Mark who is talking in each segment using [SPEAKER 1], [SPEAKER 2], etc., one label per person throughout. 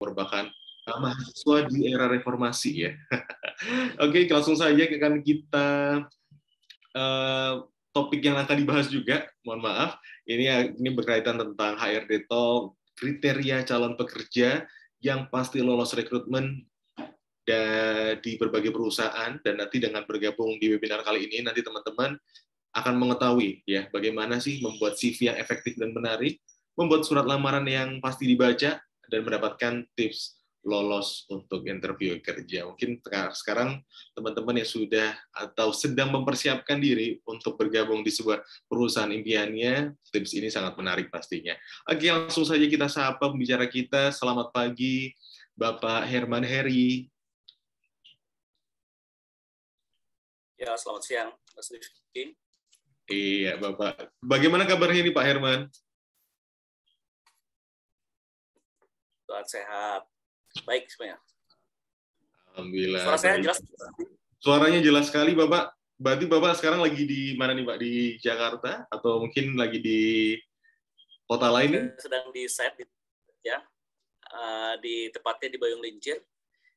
[SPEAKER 1] merupakan mahasiswa di era reformasi ya. Oke, langsung saja akan kita topik yang akan dibahas juga. Mohon maaf, ini berkaitan tentang HRD Talk, kriteria calon pekerja yang pasti lolos rekrutmen di berbagai perusahaan, dan nanti dengan bergabung di webinar kali ini nanti teman-teman akan mengetahui ya bagaimana sih membuat CV yang efektif dan menarik, membuat surat lamaran yang pasti dibaca, dan mendapatkan tips lolos untuk interview kerja. Mungkin sekarang teman-teman yang sudah atau sedang mempersiapkan diri untuk bergabung di sebuah perusahaan impiannya, tips ini sangat menarik pastinya. Oke, langsung saja kita sapa pembicara kita. Selamat pagi, Bapak Herman Heri.
[SPEAKER 2] Ya, selamat siang, Mas Rifki.
[SPEAKER 1] Iya, Bapak. Bagaimana kabarnya ini, Pak Herman?
[SPEAKER 2] Tuhan sehat. Baik semuanya.
[SPEAKER 1] Alhamdulillah.
[SPEAKER 2] Suara saya jelas?
[SPEAKER 1] Suaranya jelas sekali, Bapak. Berarti Bapak sekarang lagi di mana nih, Pak? Di Jakarta atau mungkin lagi di kota lain nih?
[SPEAKER 2] Saya sedang di set ya. Di tepatnya di Bayung Lincir,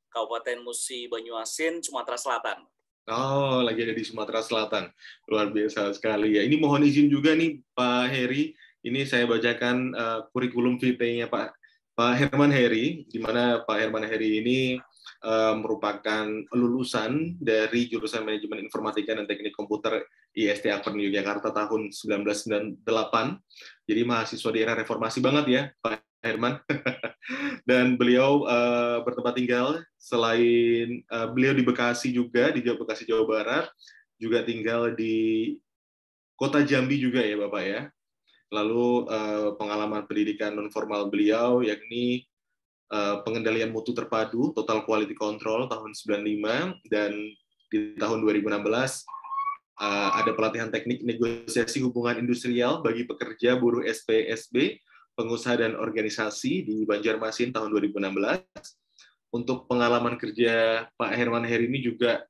[SPEAKER 2] Kabupaten Musi Banyuasin, Sumatera Selatan.
[SPEAKER 1] Oh, lagi ada di Sumatera Selatan. Luar biasa sekali ya. Ini mohon izin juga nih, Pak Heri. Ini saya bacakan kurikulum vitae-nya Pak Herman Heri, di mana Pak Herman Heri ini merupakan lulusan dari jurusan Manajemen Informatika dan Teknik Komputer IST Akper Yogyakarta tahun 1998. Jadi mahasiswa di era reformasi banget ya, Pak Herman. Dan beliau bertempat tinggal selain beliau di Bekasi juga, di Bekasi, Jawa Barat, juga tinggal di Kota Jambi juga ya, Bapak ya. Lalu pengalaman pendidikan non-formal beliau yakni pengendalian mutu terpadu, Total Quality Control tahun 95, dan di tahun 2016 ada pelatihan teknik negosiasi hubungan industrial bagi pekerja buruh SPSB, pengusaha dan organisasi di Banjarmasin tahun 2016. Untuk pengalaman kerja Pak Herman Heri ini juga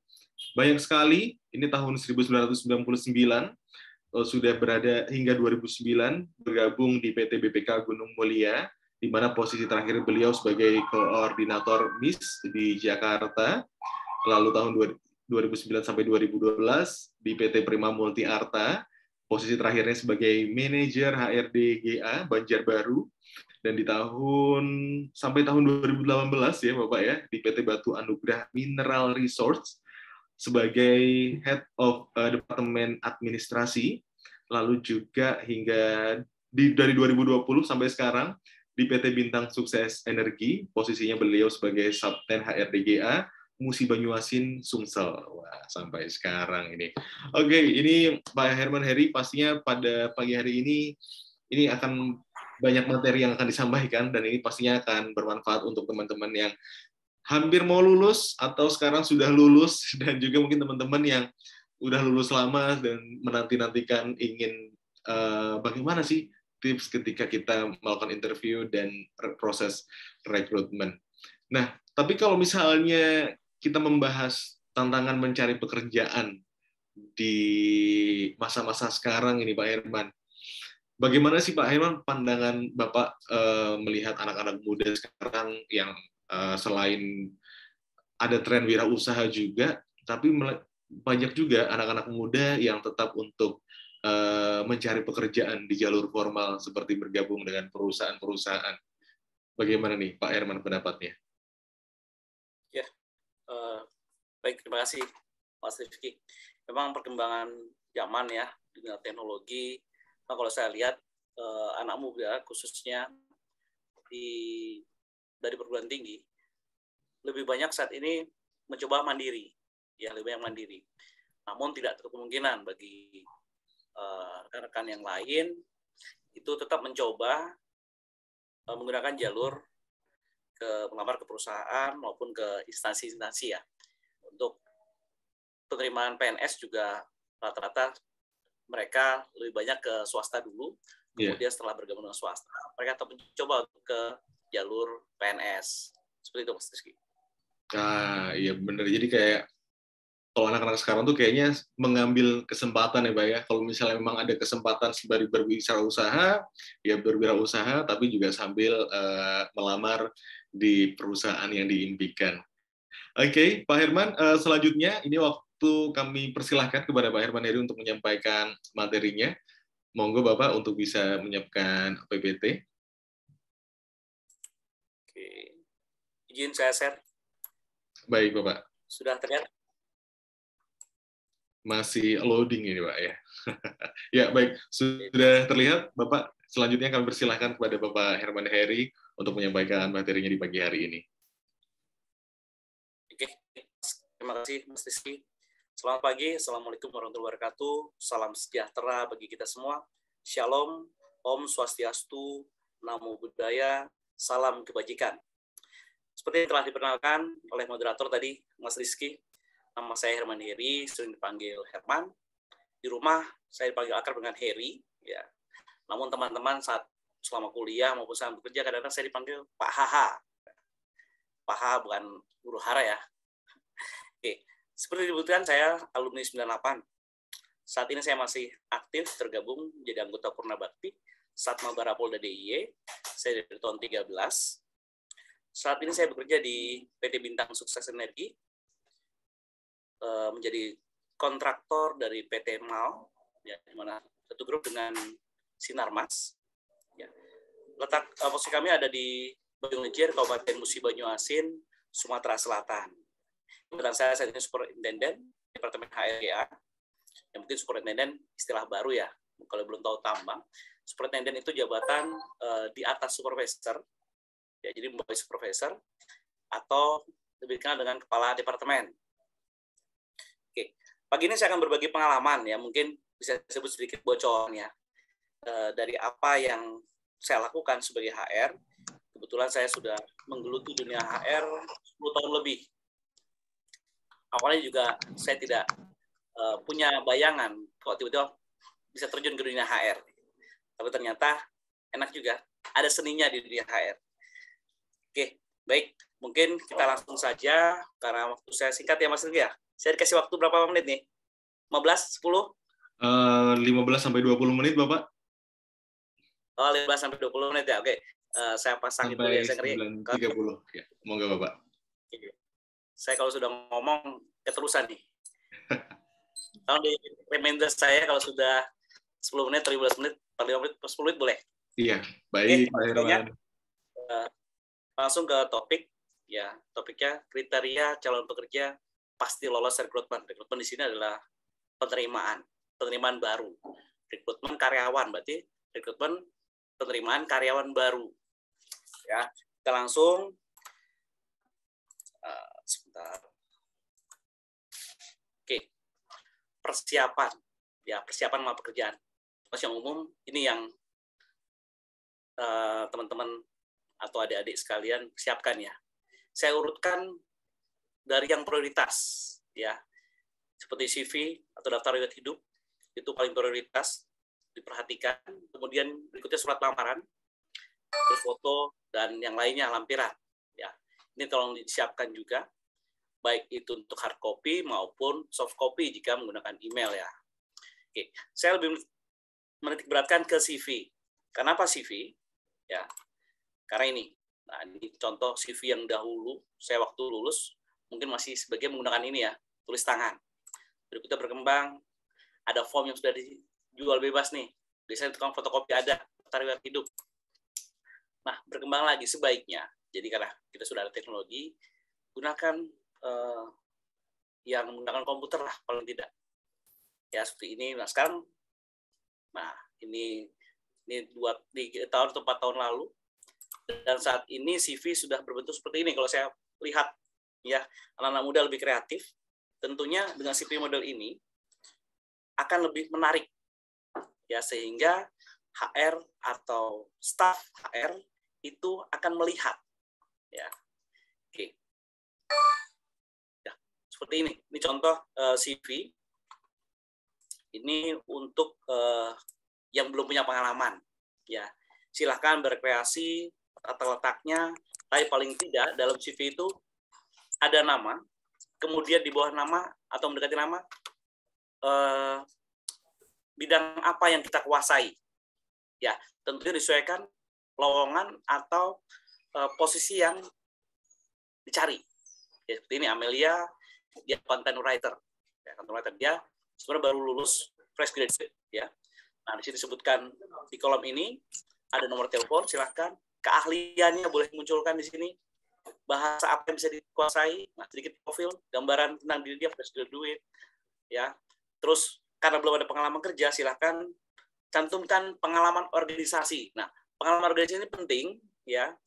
[SPEAKER 1] banyak sekali. Ini tahun 1999, sudah berada hingga 2009, bergabung di PT BPK Gunung Mulia, di mana posisi terakhir beliau sebagai koordinator MIS di Jakarta. Lalu tahun 2009 sampai 2012 di PT Prima Multi Arta, posisi terakhirnya sebagai manajer HRD GA Banjarbaru, dan sampai tahun 2018 ya Bapak ya, di PT Batu Anugrah Mineral Resource sebagai Head of Departemen Administrasi, lalu juga hingga dari 2020 sampai sekarang di PT Bintang Sukses Energi, posisinya beliau sebagai Subten HRDGA Musi Banyuasin Sumsel. Wah, sampai sekarang ini. Oke, ini Pak Herman Heri, pastinya pada pagi hari ini akan banyak materi yang akan disampaikan, dan ini pastinya akan bermanfaat untuk teman-teman yang hampir mau lulus atau sekarang sudah lulus, dan juga mungkin teman-teman yang udah lulus lama dan menanti-nantikan ingin bagaimana sih tips ketika kita melakukan interview dan proses rekrutmen. Nah, tapi kalau misalnya kita membahas tantangan mencari pekerjaan di masa-masa sekarang ini, Pak Herman, bagaimana sih Pak Herman pandangan Bapak melihat anak-anak muda sekarang yang selain ada tren wirausaha juga, tapi banyak juga anak-anak muda yang tetap untuk mencari pekerjaan di jalur formal seperti bergabung dengan perusahaan-perusahaan. Bagaimana nih Pak Herman pendapatnya?
[SPEAKER 2] Ya, baik, terima kasih Mas Rifki. Memang perkembangan zaman ya dengan teknologi. Nah, kalau saya lihat anak muda khususnya dari perguruan tinggi lebih banyak saat ini mencoba mandiri, ya lebih banyak mandiri. Namun tidak tertutup kemungkinan bagi rekan-rekan yang lain itu tetap mencoba menggunakan jalur melamar ke perusahaan maupun ke instansi-instansi ya. Untuk penerimaan PNS juga rata-rata mereka lebih banyak ke swasta dulu, kemudian setelah bergabung dengan swasta, mereka tetap mencoba ke jalur PNS. Seperti itu, Mas Rizky.
[SPEAKER 1] Nah, iya benar. Jadi kayak kalau anak-anak sekarang tuh kayaknya mengambil kesempatan ya, Pak ya. Kalau misalnya memang ada kesempatan sembari berwirausaha, ya berwirausaha, tapi juga sambil melamar di perusahaan yang diimpikan. Oke, Pak Herman, selanjutnya ini waktu kami persilahkan kepada Pak Herman Heri untuk menyampaikan materinya. Monggo Bapak untuk bisa menyiapkan PPT.
[SPEAKER 2] Oke. Izin saya share.
[SPEAKER 1] Baik, Bapak.
[SPEAKER 2] Sudah terlihat?
[SPEAKER 1] Masih loading ini, Pak, ya. Ya, baik. Sudah terlihat, Bapak. Selanjutnya kami persilahkan kepada Bapak Herman Heri untuk menyampaikan materinya di pagi hari ini.
[SPEAKER 2] Oke, terima kasih Mas Rizky. Selamat pagi, Assalamualaikum warahmatullahi wabarakatuh. Salam sejahtera bagi kita semua. Shalom, Om Swastiastu, Namo Buddhaya, salam kebajikan. Seperti yang telah diperkenalkan oleh moderator tadi, Mas Rizky, nama saya Herman Heri, sering dipanggil Herman. Di rumah saya dipanggil akrab dengan Heri, ya. Namun teman-teman saat selama kuliah maupun saat bekerja kadang-kadang saya dipanggil Pak Haha. Pak Haha bukan guru hara ya. Oke, seperti disebutkan saya alumni 98. Saat ini saya masih aktif tergabung menjadi anggota Purna Bakti Satma Barapolda DIY. Saya dari tahun 13. Saat ini saya bekerja di PT Bintang Sukses Energi, menjadi kontraktor dari PT MAL, ya, di mana satu grup dengan Sinarmas. Ya. Letak posisi kami ada di Banyuwangi, Kabupaten Musi Banyuasin, Sumatera Selatan. Kebetulan saya saat ini Superintendent Departemen HRGA. Yang mungkin Superintendent istilah baru ya, kalau belum tahu tambang. Superintendent itu jabatan di atas supervisor, ya, jadi membawa supervisor atau lebih dikenal dengan kepala departemen. Oke, pagi ini saya akan berbagi pengalaman ya, mungkin bisa disebut sedikit bocoran ya dari apa yang saya lakukan sebagai HR. Kebetulan saya sudah menggeluti dunia HR 10 tahun lebih. Awalnya juga saya tidak punya bayangan kalau tiba-tiba bisa terjun ke dunia HR. Tapi ternyata enak juga, ada seninya di dunia HR. Oke, baik. Mungkin kita langsung saja, karena waktu saya singkat ya Mas Rizky ya. Saya dikasih waktu berapa menit nih? 15, 10?
[SPEAKER 1] 15-20 menit, Bapak.
[SPEAKER 2] Oh, 15-20 menit ya, oke. Saya pasang itu ya, saya ngeri.
[SPEAKER 1] 9:30, ya. Monggo Bapak.
[SPEAKER 2] Saya kalau sudah ngomong, keterusan nih. Kalau di reminder saya, kalau sudah 10 menit, 15 menit, 15 menit, 10 menit boleh?
[SPEAKER 1] Iya, baik Pak Herman.
[SPEAKER 2] Langsung ke topik, ya. Topiknya kriteria calon pekerja pasti lolos rekrutmen. Rekrutmen di sini adalah penerimaan baru. Rekrutmen karyawan, berarti rekrutmen penerimaan karyawan baru. Ya, kita langsung sebentar. Oke, persiapan, ya, persiapan melamar pekerjaan. Pas yang umum ini yang teman-teman atau adik-adik sekalian siapkan ya. Saya urutkan dari yang prioritas, ya, seperti CV atau daftar riwayat hidup itu paling prioritas diperhatikan. Kemudian berikutnya surat lamaran, terus foto dan yang lainnya lampiran. Ya, ini tolong disiapkan juga, baik itu untuk hard copy maupun soft copy jika menggunakan email ya. Oke, saya lebih menitik beratkan ke CV. Kenapa CV? Ya, karena ini. Nah, ini contoh CV yang dahulu saya waktu lulus mungkin masih sebagian menggunakan ini ya, tulis tangan. Berikutnya berkembang, ada form yang sudah dijual bebas nih. Biasanya tukang fotokopi ada, daftar riwayat hidup. Nah, berkembang lagi sebaiknya. Jadi karena kita sudah ada teknologi, gunakan yang menggunakan komputer lah paling tidak. Ya seperti ini. Nah sekarang, nah ini 3 tahun atau 4 tahun lalu, dan saat ini CV sudah berbentuk seperti ini. Kalau saya lihat, ya, anak-anak muda lebih kreatif. Tentunya dengan CV model ini akan lebih menarik, ya, sehingga HR atau staf HR itu akan melihat, ya. Oke, ya, seperti ini. Ini contoh CV. Ini untuk yang belum punya pengalaman, ya. Silahkan berkreasi atau letaknya, tapi paling tidak dalam CV itu ada nama, kemudian di bawah nama atau mendekati nama bidang apa yang kita kuasai, ya, tentunya disesuaikan lowongan atau posisi yang dicari. Ya, seperti ini Amelia, dia content writer. Ya, content writer dia sebenarnya baru lulus fresh graduate. Ya. Nah, di sini disebutkan di kolom ini ada nomor telepon, silahkan. Keahliannya boleh munculkan di sini. Bahasa apa yang bisa dikuasai, nah, sedikit profil, gambaran tentang diri dia fresh graduate. Ya. Terus karena belum ada pengalaman kerja, silahkan cantumkan pengalaman organisasi. Nah, pengalaman organisasi ini penting, ya.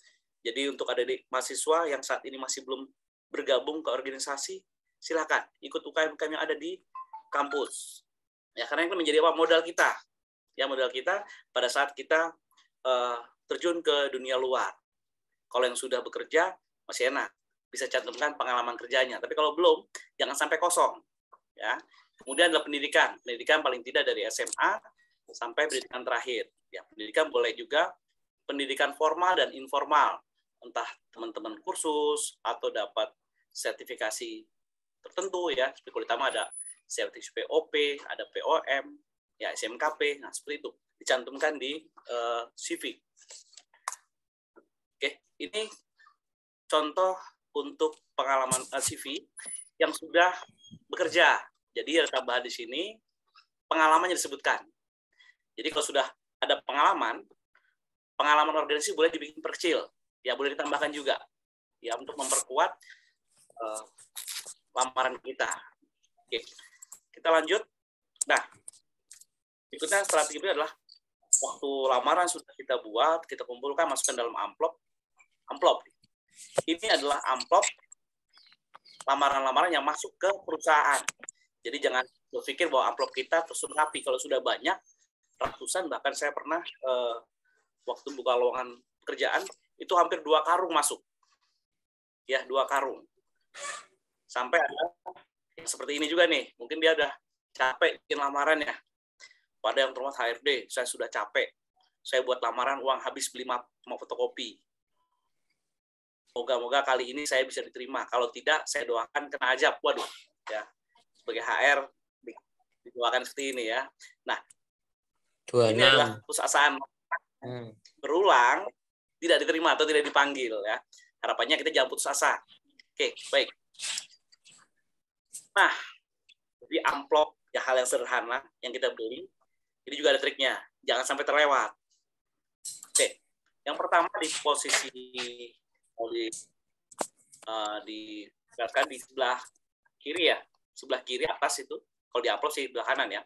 [SPEAKER 2] Jadi untuk adik-adik mahasiswa yang saat ini masih belum bergabung ke organisasi, silakan ikut UKM-UKM yang ada di kampus. Ya, karena itu menjadi apa? Modal kita. Ya, modal kita pada saat kita terjun ke dunia luar. Kalau yang sudah bekerja masih enak, bisa cantumkan pengalaman kerjanya. Tapi kalau belum, jangan sampai kosong. Ya. Kemudian adalah pendidikan. Pendidikan paling tidak dari SMA sampai pendidikan terakhir. Ya, pendidikan boleh juga pendidikan formal dan informal. Entah teman-teman kursus atau dapat sertifikasi tertentu ya. Seperti kalau utama ada sertifikasi POP, ada POM, ya SMKP. Nah, seperti itu dicantumkan di CV. Oke, ini contoh untuk pengalaman CV yang sudah bekerja. Jadi ada tambahan di sini pengalamannya disebutkan. Jadi kalau sudah ada pengalaman organisasi boleh dibikin perkecil, ya boleh ditambahkan juga, ya untuk memperkuat lamaran kita. Oke, kita lanjut. Nah, berikutnya strategi berikutnya adalah waktu lamaran sudah kita buat, kita kumpulkan, masukkan dalam amplop. Ini adalah amplop lamaran-lamaran yang masuk ke perusahaan. Jadi jangan berpikir bahwa amplop kita tersusun rapi. Kalau sudah banyak, ratusan, bahkan saya pernah waktu buka lowongan pekerjaan, itu hampir 2 karung masuk. Ya, 2 karung. Sampai ada seperti ini juga nih. Mungkin dia udah capek bikin lamaran ya. Pada yang termasuk HRD, saya sudah capek. Saya buat lamaran, uang habis beli mau fotokopi. Moga-moga kali ini saya bisa diterima. Kalau tidak, saya doakan kena ajab. Waduh, ya. Sebagai HR, didoakan seperti ini ya. Nah, 26. Ini adalah putusasaan berulang, tidak diterima atau tidak dipanggil ya. Harapannya kita jangan putus asa. Oke, baik. Nah, jadi amplop ya hal yang sederhana yang kita beli. Ini juga ada triknya. Jangan sampai terlewat. Oke, yang pertama di posisi di sebelah kiri ya, sebelah kiri atas itu. Kalau di amplop sih sebelah kanan ya.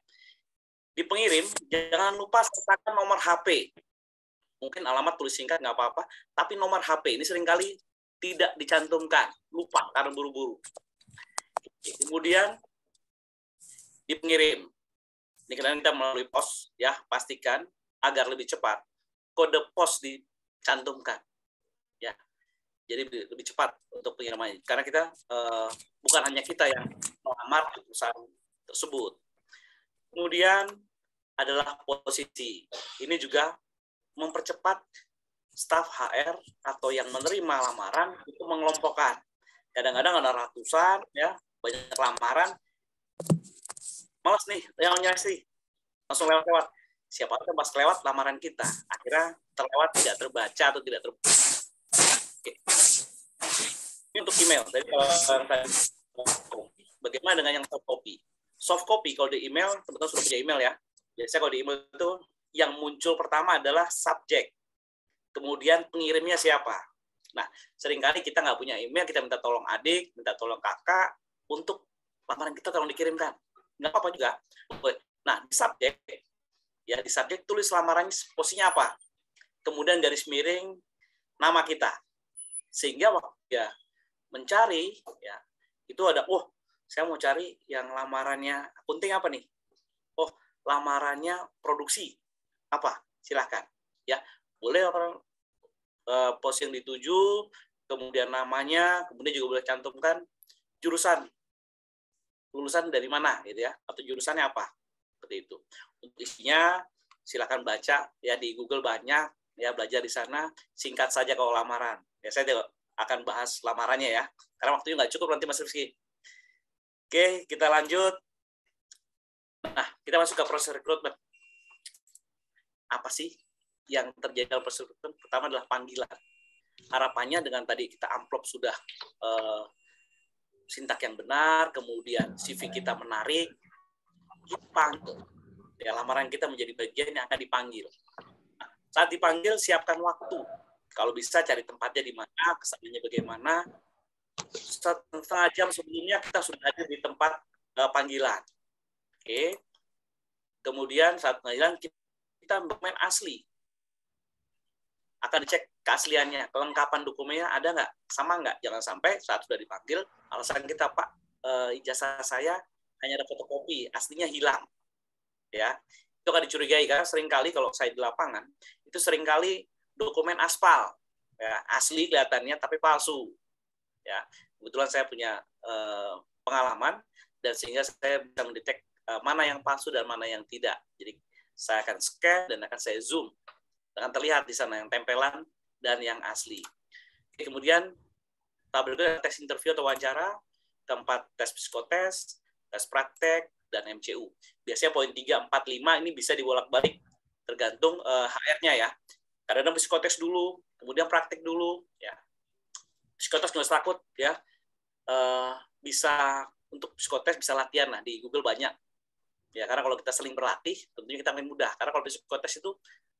[SPEAKER 2] Di pengirim jangan lupa sertakan nomor HP. Mungkin alamat tulis singkat nggak apa-apa, tapi nomor HP ini seringkali tidak dicantumkan, lupa karena buru-buru. Kemudian di pengirim, ini kita melalui pos ya, pastikan agar lebih cepat kode pos dicantumkan, ya. Jadi lebih cepat untuk pengirimannya, karena kita bukan hanya kita yang melamar di perusahaan tersebut. Kemudian adalah posisi, ini juga mempercepat staf HR atau yang menerima lamaran itu mengelompokkan. Kadang-kadang ada ratusan, ya banyak lamaran, malas nih, yang nyeleksi, langsung lewat-lewat. Siapa tahu pas lewat lamaran kita, akhirnya terlewat, tidak terbaca atau tidak terbaca. Oke. Ini untuk email. Jadi bagaimana dengan yang soft copy? Soft copy kalau di email, teman-teman sudah punya email ya. Biasanya kalau di email itu yang muncul pertama adalah subjek. Kemudian pengirimnya siapa. Nah, seringkali kita nggak punya email, kita minta tolong adik, minta tolong kakak, untuk lamaran kita tolong dikirimkan. Nggak apa-apa juga. Nah, di subjek, ya di subjek tulis lamarannya posisinya apa. Kemudian garis miring nama kita. Sehingga waktu ya mencari, ya itu ada, saya mau cari yang lamarannya penting apa nih? Lamarannya produksi. Apa? Silahkan. Ya, boleh pos yang dituju, kemudian namanya, kemudian juga boleh cantumkan jurusan, lulusan dari mana gitu ya, atau jurusannya apa, seperti itu. Untuk isinya silakan baca ya, di Google banyak ya, belajar di sana. Singkat saja kalau lamaran. Ya saya tidak akan bahas lamarannya ya, karena waktunya nggak cukup nanti Mas Rizky. Oke, kita lanjut. Nah, kita masuk ke proses rekrutmen. Apa sih yang terjadi dalam proses rekrutmen? Pertama adalah panggilan. harapannya dengan tadi kita amplop sudah sintak yang benar, kemudian CV kita menarik, dipanggil. Ya, lamaran kita menjadi bagian yang akan dipanggil. Saat dipanggil, siapkan waktu. Kalau bisa cari tempatnya di mana, kesannya bagaimana. Setengah jam sebelumnya kita sudah ada di tempat panggilan. Oke. Kemudian saat panggilan kita dokumen asli. Akan dicek keasliannya, kelengkapan dokumennya ada nggak, sama nggak. Jangan sampai saat sudah dipanggil, alasan kita, Pak, ijazah saya hanya ada fotokopi, aslinya hilang. Ya, itu akan dicurigai, karena seringkali kalau saya di lapangan, itu seringkali dokumen aspal, ya, asli kelihatannya tapi palsu. Ya, kebetulan saya punya pengalaman, dan sehingga saya bisa mendetek mana yang palsu dan mana yang tidak. Jadi saya akan scan dan akan saya zoom. Akan terlihat di sana yang tempelan dan yang asli. Oke, kemudian tahap berikutnya tes interview atau wawancara, keempat tes psikotes, tes praktek, dan MCU. Biasanya poin 3, 4, 5 ini bisa dibolak-balik tergantung HR-nya ya. Kadang-kadang psikotes dulu, kemudian praktek dulu. Ya. Psikotes nggak usah takut ya. Bisa untuk psikotes bisa latihan, nah di Google banyak. Ya, karena kalau kita seling berlatih, tentunya kita makin mudah. Karena kalau psikotes itu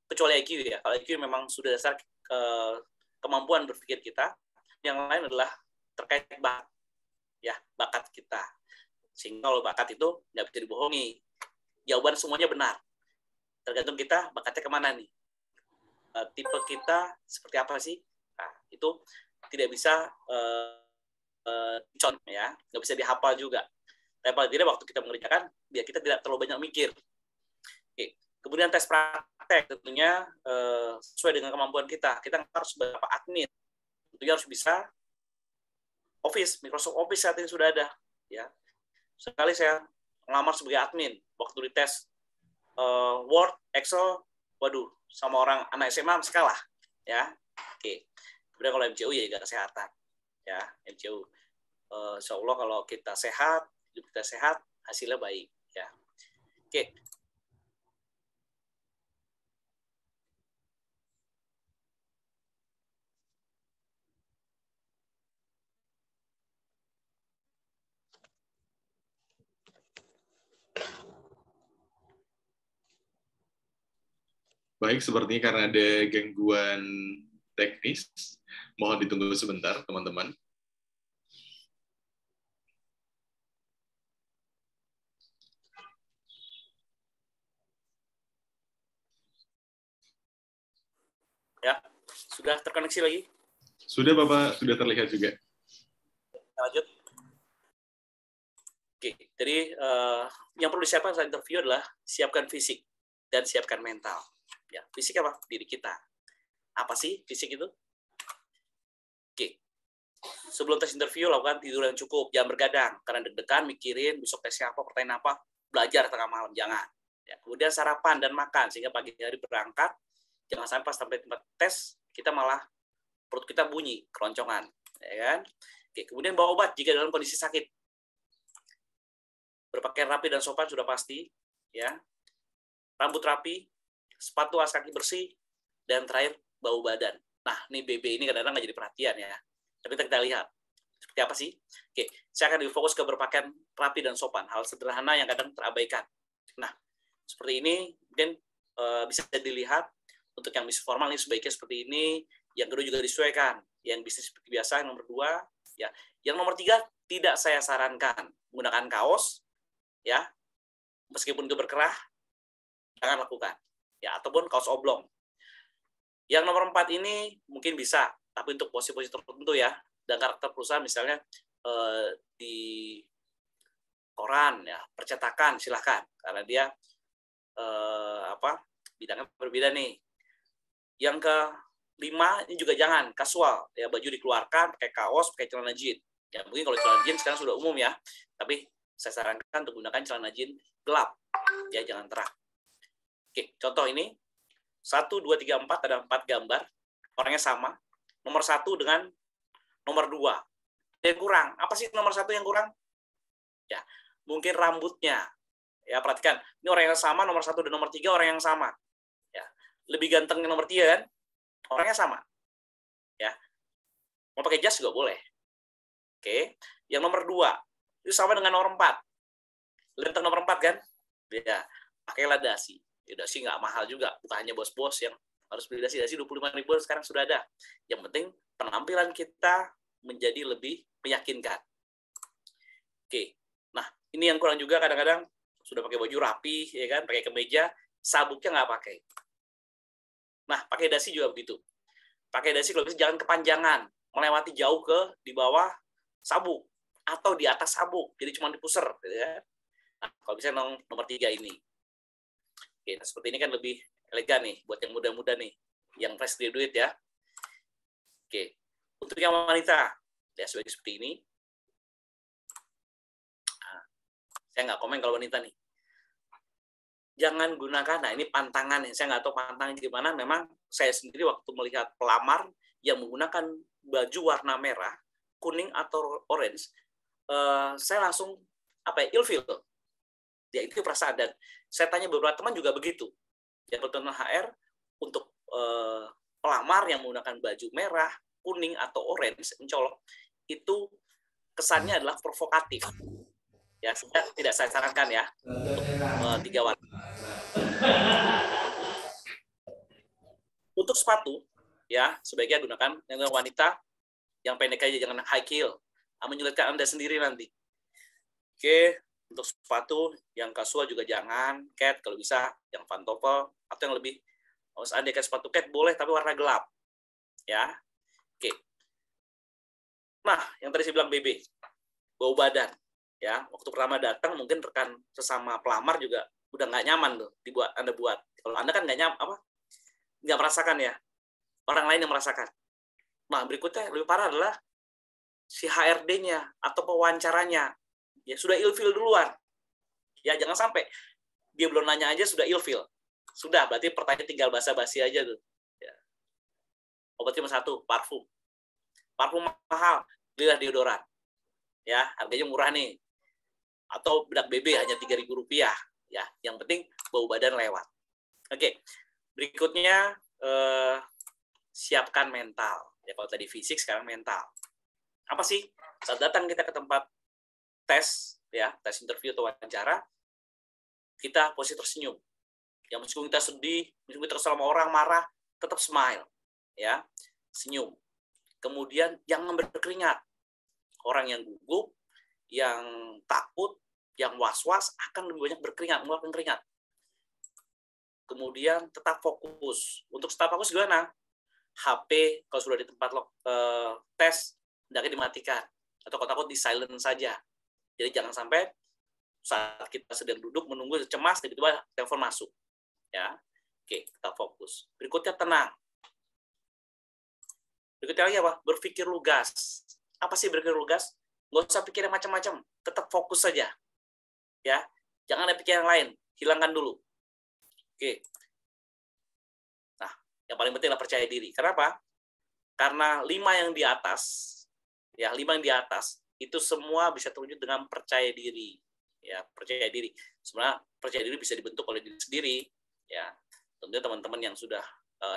[SPEAKER 2] kecuali IQ ya. Kalau IQ memang sudah dasar kemampuan berpikir kita, yang lain adalah terkait bakat, ya, bakat kita. Sehingga kalau bakat itu nggak bisa dibohongi. Jawaban semuanya benar. Tergantung kita bakatnya kemana nih. Tipe kita seperti apa sih? Nah, itu tidak bisa ya, nggak bisa dihafal juga. Tapi paling tidak waktu kita mengerjakan, biar kita tidak terlalu banyak mikir. Oke. Kemudian tes praktek tentunya sesuai dengan kemampuan kita. Kita harus berapa admin. Tentunya harus bisa Office, Microsoft Office saat ini sudah ada. Ya. Sekali saya ngelamar sebagai admin, waktu dites Word, Excel, waduh, sama orang anak SMA masih kalah. Ya. Oke. Kemudian kalau MCU ya juga kesehatan. Ya, MCU. Insya Allah kalau kita sehat, hidup kita sehat, hasilnya baik. Ya. Oke.
[SPEAKER 1] Baik, sepertinya karena ada gangguan teknis, mohon ditunggu sebentar, teman-teman.
[SPEAKER 2] Ya, sudah terkoneksi lagi?
[SPEAKER 1] Sudah, Bapak, sudah terlihat juga.
[SPEAKER 2] Lanjut. Oke, jadi yang perlu disiapkan saat interview adalah siapkan fisik dan siapkan mental. Ya, fisik apa? Diri kita. Apa sih fisik itu? Oke. Sebelum tes interview, lakukan tidur yang cukup. Jangan bergadang. Karena deg-degan, mikirin besok tesnya apa, pertanyaan apa, belajar tengah malam. Jangan. Ya, kemudian sarapan dan makan. Sehingga pagi hari berangkat, jangan sampai pas sampai tempat tes, kita malah perut kita bunyi, keroncongan. Ya kan? Oke, kemudian bawa obat jika dalam kondisi sakit. Berpakaian rapi dan sopan sudah pasti. Ya. Rambut rapi, sepatu alas kaki bersih, dan terakhir bau badan. Nah, ini BB ini kadang-kadang nggak jadi perhatian ya. Tapi kita lihat seperti apa sih. Oke, saya akan difokus ke berpakaian rapi dan sopan, hal sederhana yang kadang terabaikan. Nah, seperti ini mungkin bisa dilihat untuk yang bisnis formal ini sebaiknya seperti ini. Yang kedua juga disesuaikan. Yang bisnis seperti biasa, yang nomor 2, ya. Yang nomor 3 tidak saya sarankan menggunakan kaos, ya, meskipun itu berkerah, jangan lakukan. Ya, ataupun kaos oblong. Yang nomor 4 ini mungkin bisa, tapi untuk posisi-posisi tertentu ya, dan karakter perusahaan misalnya di koran ya, percetakan silahkan, karena dia bidangnya berbeda nih. Yang ke-5 ini juga jangan kasual ya, baju dikeluarkan pakai kaos, pakai celana jeans. Ya mungkin kalau celana jeans sekarang sudah umum ya, tapi saya sarankan untuk gunakan celana jeans gelap ya, jangan terang. Oke, contoh ini 1, 2, 3, 4 ada 4 gambar, orangnya sama. Nomor 1 dengan nomor 2. Yang kurang, apa sih nomor 1 yang kurang? Ya, mungkin rambutnya. Ya, perhatikan, ini orang yang sama, nomor 1 dan nomor 3 orang yang sama. Ya, lebih ganteng yang nomor 3 kan? Orangnya sama. Ya, Mau pakai jas juga boleh. Oke. Yang nomor 2, itu sama dengan nomor 4. Lihat nomor 4 kan? Ya, pakailah dasi. Ya, dasi nggak mahal juga, bukan hanya bos-bos yang harus beli dasi 25.000 sekarang sudah ada. Yang penting penampilan kita menjadi lebih meyakinkan. Oke. Nah, ini yang kurang juga kadang-kadang sudah pakai baju rapi, ya kan, pakai kemeja, sabuknya nggak pakai. Nah, pakai dasi juga begitu. Pakai dasi kalau bisa jangan kepanjangan, melewati jauh ke di bawah sabuk atau di atas sabuk, jadi cuma dipuser, ya. Nah, kalau bisa nomor 3 ini. Oke, nah seperti ini kan lebih elegan nih buat yang muda-muda nih, yang fresh graduate ya. Oke, untuk yang wanita, ya seperti ini. Nah, saya nggak komen kalau wanita nih. Jangan gunakan, nah ini pantangan, saya nggak tahu pantangan gimana, memang saya sendiri waktu melihat pelamar yang menggunakan baju warna merah, kuning atau orange, saya langsung ilfeel. Ya itu perasaan, dan saya tanya beberapa teman juga begitu. Ya pertemuan HR untuk pelamar yang menggunakan baju merah, kuning atau orange mencolok itu kesannya adalah provokatif. Ya, tidak saya sarankan ya untuk 3 warna. Untuk sepatu ya sebaiknya gunakan yang wanita yang pendek aja, jangan high heel. Menyulitkan Anda sendiri nanti. Oke. Untuk sepatu yang kasual juga jangan, cat kalau bisa yang pantofel atau yang lebih, kalau seandainya sepatu cat boleh tapi warna gelap, ya. Oke. Nah, yang tadi saya bilang BB, bau badan, ya. Waktu pertama datang mungkin rekan sesama pelamar juga udah nggak nyaman tuh dibuat Anda buat. Kalau Anda kan nggak merasakan ya, orang lain yang merasakan. Nah, berikutnya lebih parah adalah si HRD-nya atau pewawancaranya. Ya sudah ilfil duluan. Ya jangan sampai dia belum nanya aja sudah ilfil. Sudah, berarti pertanyaan tinggal basa-basi aja tuh. Ya. Obat cuma 1, parfum. Parfum mahal, belilah deodoran. Ya, harganya murah nih. Atau bedak BB hanya Rp3.000. Ya, yang penting bau badan lewat. Oke. Berikutnya siapkan mental. Ya kalau tadi fisik, sekarang mental. Apa sih? Saat datang kita ke tempat tes, ya, tes interview atau wawancara, kita posisi tersenyum. Yang meskipun kita sedih, meskipun kita sama orang marah, tetap smile, ya, senyum. Kemudian jangan berkeringat. Orang yang gugup, yang takut, yang was-was akan lebih banyak berkeringat, mengeluarkan keringat. Kemudian tetap fokus. Untuk tetap fokus gimana? HP kalau sudah di tempat tes, hendaknya dimatikan. Atau kalau takut di silent saja. Jadi jangan sampai saat kita sedang duduk menunggu cemas, tiba-tiba telepon masuk. Ya, oke, kita fokus. Berikutnya tenang. Berikutnya lagi apa? Berpikir lugas. Apa sih berpikir lugas? Nggak usah pikir yang macam-macam. Tetap fokus saja. Ya, jangan ada pikir yang lain. Hilangkan dulu. Oke. Nah, yang paling penting adalah percaya diri. Kenapa? Karena 5 yang di atas, ya 5 yang di atas itu semua bisa terwujud dengan percaya diri. Ya, percaya diri. Sebenarnya percaya diri bisa dibentuk oleh diri sendiri. Ya, tentunya teman-teman yang sudah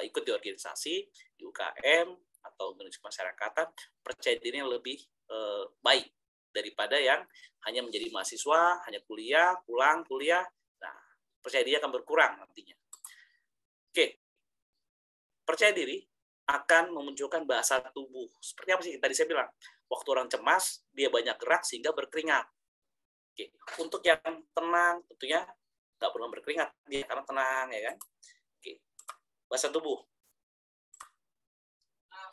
[SPEAKER 2] ikut di organisasi, di UKM atau organisasi masyarakatan, percaya dirinya lebih baik daripada yang hanya menjadi mahasiswa, hanya kuliah, pulang kuliah. Nah, percaya diri akan berkurang nantinya. Oke. Percaya diri akan memunculkan bahasa tubuh. Seperti apa sih tadi saya bilang? Waktu orang cemas, dia banyak gerak sehingga berkeringat. Oke. Untuk yang tenang, tentunya nggak perlu berkeringat, dia karena tenang, ya kan? Oke. Bahasa tubuh.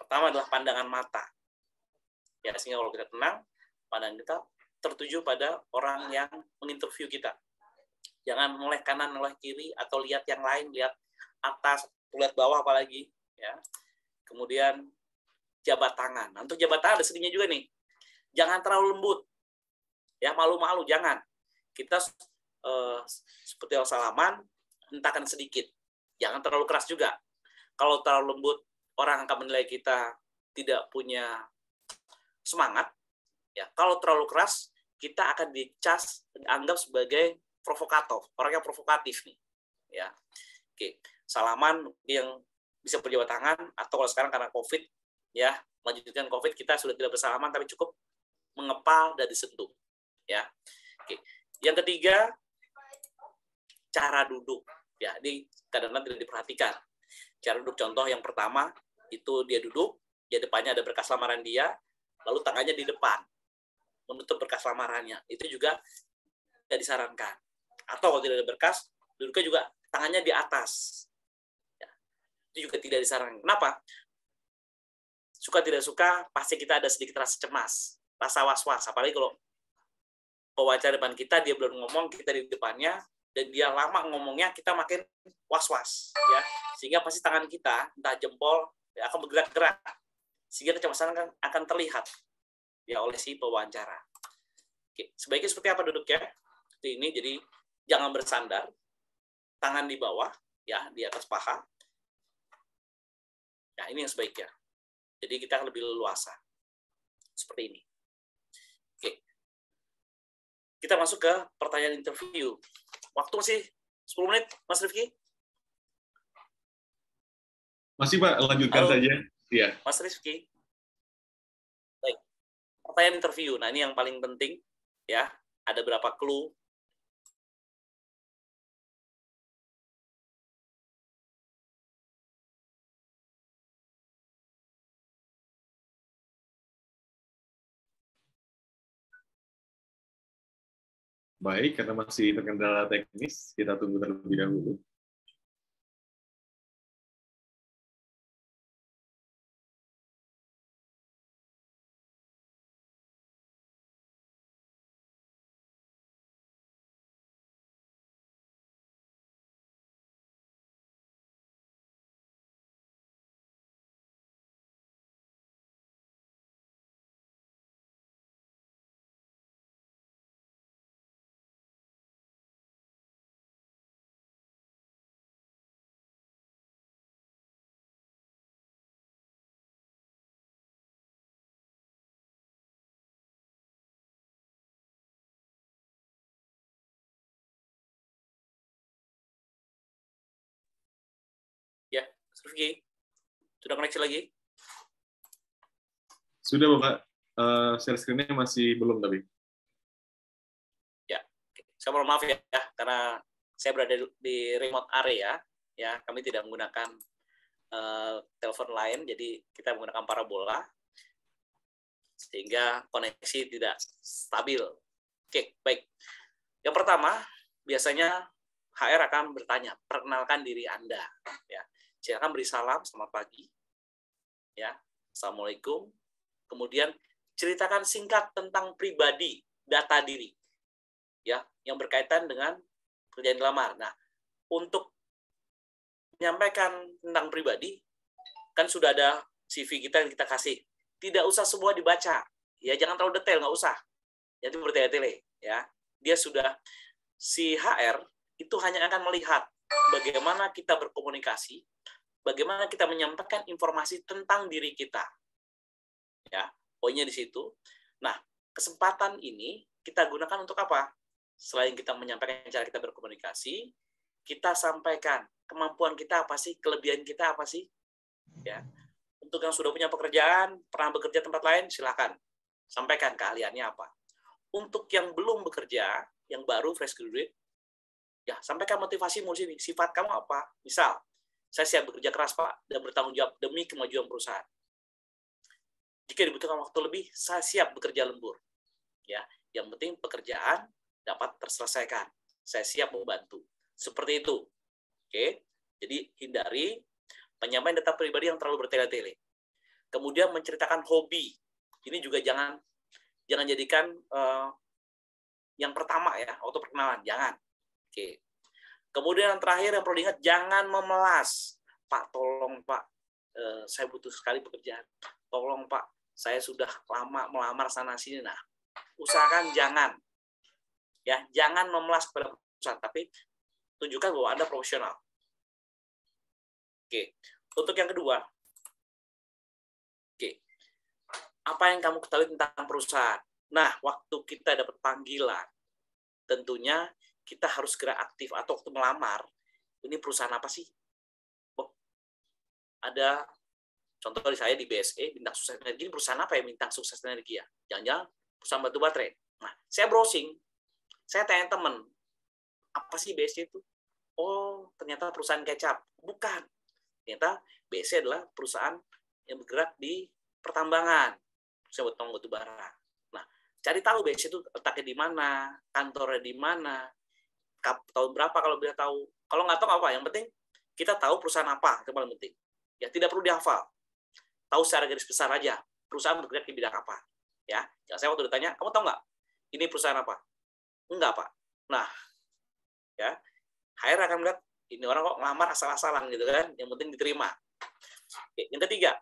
[SPEAKER 2] Pertama adalah pandangan mata. Ya, sehingga kalau kita tenang, pandangan kita tertuju pada orang yang menginterview kita. Jangan noleh kanan, noleh kiri, atau lihat yang lain, lihat atas, lihat bawah apalagi. Ya. Kemudian jabat tangan. Nah, untuk jabat tangan ada sedihnya juga nih. Jangan terlalu lembut. Ya, malu-malu, jangan. Kita seperti orang salaman, hentakan sedikit. Jangan terlalu keras juga. Kalau terlalu lembut, orang akan menilai kita tidak punya semangat. Ya, kalau terlalu keras, kita akan dicas, dianggap sebagai provokator, orang yang provokatif nih. Ya, oke. Salaman yang bisa berjabat tangan, atau kalau sekarang karena COVID, ya melanjutkan COVID, kita sudah tidak bersalaman, tapi cukup mengepal dan disentuh. Ya, oke. Yang ketiga, cara duduk. Ya, ini kadang-kadang tidak diperhatikan. Cara duduk, contoh yang pertama itu dia duduk, di depannya ada berkas lamaran dia, lalu tangannya di depan menutup berkas lamarannya. Itu juga tidak disarankan. Atau kalau tidak ada berkas, duduknya juga tangannya di atas. Ya, itu juga tidak disarankan. Kenapa? Suka tidak suka, pasti kita ada sedikit rasa cemas, rasa was-was. Apalagi kalau pewawancara depan kita, dia belum ngomong, kita di depannya, dan dia lama ngomongnya, kita makin was-was. Ya. Sehingga pasti tangan kita, entah jempol, ya, akan bergerak-gerak. Sehingga kecemasan akan terlihat ya oleh si pewawancara. Oke, sebaiknya seperti apa duduknya? Seperti ini, jadi jangan bersandar, tangan di bawah, ya di atas paha. Ya, ini yang sebaiknya. Jadi kita lebih leluasa. Seperti ini. Oke. Kita masuk ke pertanyaan interview. Waktu masih 10 menit, Mas Rifki?
[SPEAKER 1] Masih, Pak, lanjutkan saja. Ya.
[SPEAKER 2] Mas Rifki. Baik. Pertanyaan interview. Nah, ini yang paling penting. Ya, ada berapa clue.
[SPEAKER 1] Baik, karena masih terkendala teknis, kita tunggu terlebih dahulu.
[SPEAKER 2] Ya, Mas Rifki. Sudah koneksi lagi?
[SPEAKER 1] Sudah, Bapak. Share screen-nya masih belum, tapi.
[SPEAKER 2] Ya, saya mohon maaf ya, karena saya berada di remote area, ya, kami tidak menggunakan telepon lain, jadi kita menggunakan parabola, sehingga koneksi tidak stabil. Oke, baik. Yang pertama, biasanya HR akan bertanya, perkenalkan diri Anda. Ya, silakan beri salam, selamat pagi. Ya, Assalamualaikum. Kemudian ceritakan singkat tentang pribadi, data diri. Ya, yang berkaitan dengan kerjaan dilamar. Nah, untuk menyampaikan tentang pribadi, kan sudah ada CV kita yang kita kasih. Tidak usah semua dibaca. Ya, jangan terlalu detail, nggak usah. Jadi bertele-tele, ya. Dia sudah, si HR itu hanya akan melihat bagaimana kita berkomunikasi, bagaimana kita menyampaikan informasi tentang diri kita. Ya, poinnya di situ. Nah, kesempatan ini kita gunakan untuk apa? Selain kita menyampaikan cara kita berkomunikasi, kita sampaikan kemampuan kita apa sih, kelebihan kita apa sih, ya. Untuk yang sudah punya pekerjaan, pernah bekerja tempat lain, silakan sampaikan keahliannya apa. Untuk yang belum bekerja, yang baru fresh graduate, ya sampaikan motivasimu sini, sifat kamu apa. Misal, saya siap bekerja keras, Pak, dan bertanggung jawab demi kemajuan perusahaan. Jika dibutuhkan waktu lebih, saya siap bekerja lembur. Ya, yang penting pekerjaan dapat terselesaikan. Saya siap membantu. Seperti itu. Oke. Jadi hindari penyampaian data pribadi yang terlalu bertele-tele. Kemudian menceritakan hobi. Ini juga jangan jadikan yang pertama ya, waktu perkenalan, jangan. Oke. Kemudian yang terakhir yang perlu diingat, jangan memelas. Pak, tolong Pak, saya butuh sekali pekerjaan. Tolong Pak, saya sudah lama melamar sana sini. Nah, usahakan jangan. Ya, jangan memelas kepada perusahaan, tapi tunjukkan bahwa Anda profesional. Oke. Untuk yang kedua, oke. Apa yang kamu ketahui tentang perusahaan? Nah, waktu kita dapat panggilan, tentunya kita harus segera aktif, atau waktu melamar, ini perusahaan apa sih? Oh, ada Contoh dari saya di BSE, Bintang Sukses Energi, ini perusahaan apa ya Bintang Sukses Energi ya? Jangan-jangan perusahaan batu baterai. Nah, saya browsing, saya tanya teman, apa sih BSE itu? Oh, ternyata perusahaan kecap. Bukan. Ternyata BSE adalah perusahaan yang bergerak di pertambangan, saya buat batu bara. Nah, cari tahu BSE itu letaknya di mana, kantornya di mana, tahun berapa kalau bisa tahu. Kalau nggak tahu apa, yang penting kita tahu perusahaan apa, itu paling penting. Ya, tidak perlu dihafal. Tahu secara garis besar aja perusahaan bergerak di bidang apa. Ya, saya waktu ditanya, kamu tahu nggak ini perusahaan apa? Enggak, Pak. Nah, ya, HR akan melihat ini orang kok ngelamar asal-asalan gitu kan, yang penting diterima. Oke, yang ketiga,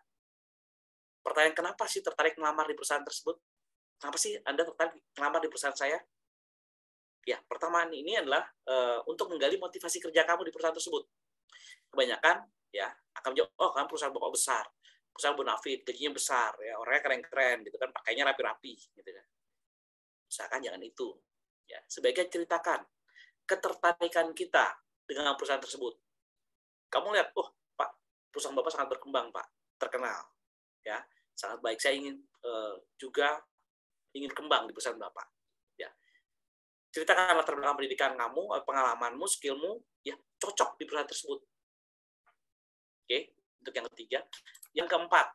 [SPEAKER 2] pertanyaan kenapa sih tertarik melamar di perusahaan tersebut? Kenapa sih Anda tertarik melamar di perusahaan saya? Ya, pertama ini adalah untuk menggali motivasi kerja kamu di perusahaan tersebut. Kebanyakan ya akan menjawab, oh kan perusahaan bapak besar, perusahaan bonafit, gajinya besar, ya orangnya keren-keren gitu kan, pakainya rapi-rapi gitu kan. Usahakan jangan itu. Ya, sebaiknya ceritakan ketertarikan kita dengan perusahaan tersebut. Kamu lihat, oh Pak, perusahaan Bapak sangat berkembang, Pak, terkenal, ya, sangat baik. Saya ingin juga ingin kembang di perusahaan Bapak. Ya, ceritakan latar belakang pendidikan kamu, pengalamanmu, skillmu, ya cocok di perusahaan tersebut. Oke, untuk yang ketiga. Yang keempat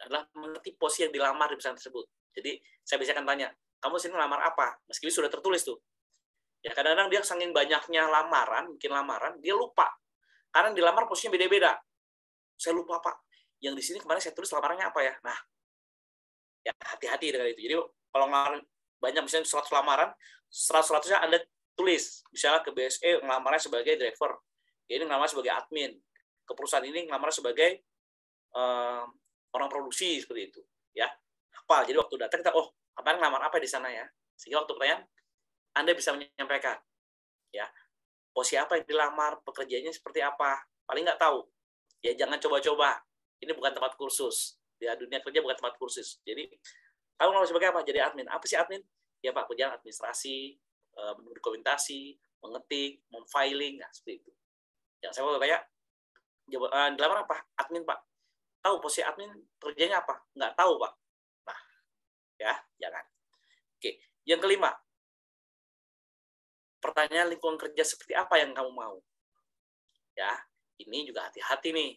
[SPEAKER 2] adalah mengerti posisi yang dilamar di perusahaan tersebut. Jadi saya biasakan tanya, kamu sini melamar apa? Meskipun sudah tertulis tuh. Ya kadang-kadang dia saking banyaknya lamaran, bikin lamaran, dia lupa. Karena dilamar posisinya beda-beda. Saya lupa, Pak. Yang di sini kemarin saya tulis lamarannya apa ya? Nah, ya hati-hati dengan itu. Jadi kalau ngelamar banyak, misalnya 100 lamaran, 100-100-nya Anda tulis. Misalnya ke BSE ngelamarnya sebagai driver. Ini ngelamarnya sebagai admin. Ke perusahaan ini ngelamarnya sebagai orang produksi, seperti itu. Ya, apa? Jadi waktu datang kita, oh, kemarin ngelamar apa di sana ya? Sehingga waktu pertanyaan, Anda bisa menyampaikan, ya, posisi apa yang dilamar, pekerjaannya seperti apa, paling nggak tahu. Ya jangan coba-coba. Ini bukan tempat kursus. Ya dunia kerja bukan tempat kursus. Jadi kamu mau sebagai apa? Jadi admin. Apa sih admin? Ya Pak, kerjaan administrasi, mendokumentasi, mengetik, memfiling, nah seperti itu. Yang saya mau tanya, dilamar apa? Admin Pak. Tahu posisi admin kerjanya apa? Nggak tahu Pak. Nah, ya jangan. Oke, yang kelima. Pertanyaan lingkungan kerja seperti apa yang kamu mau? Ya, ini juga hati-hati nih.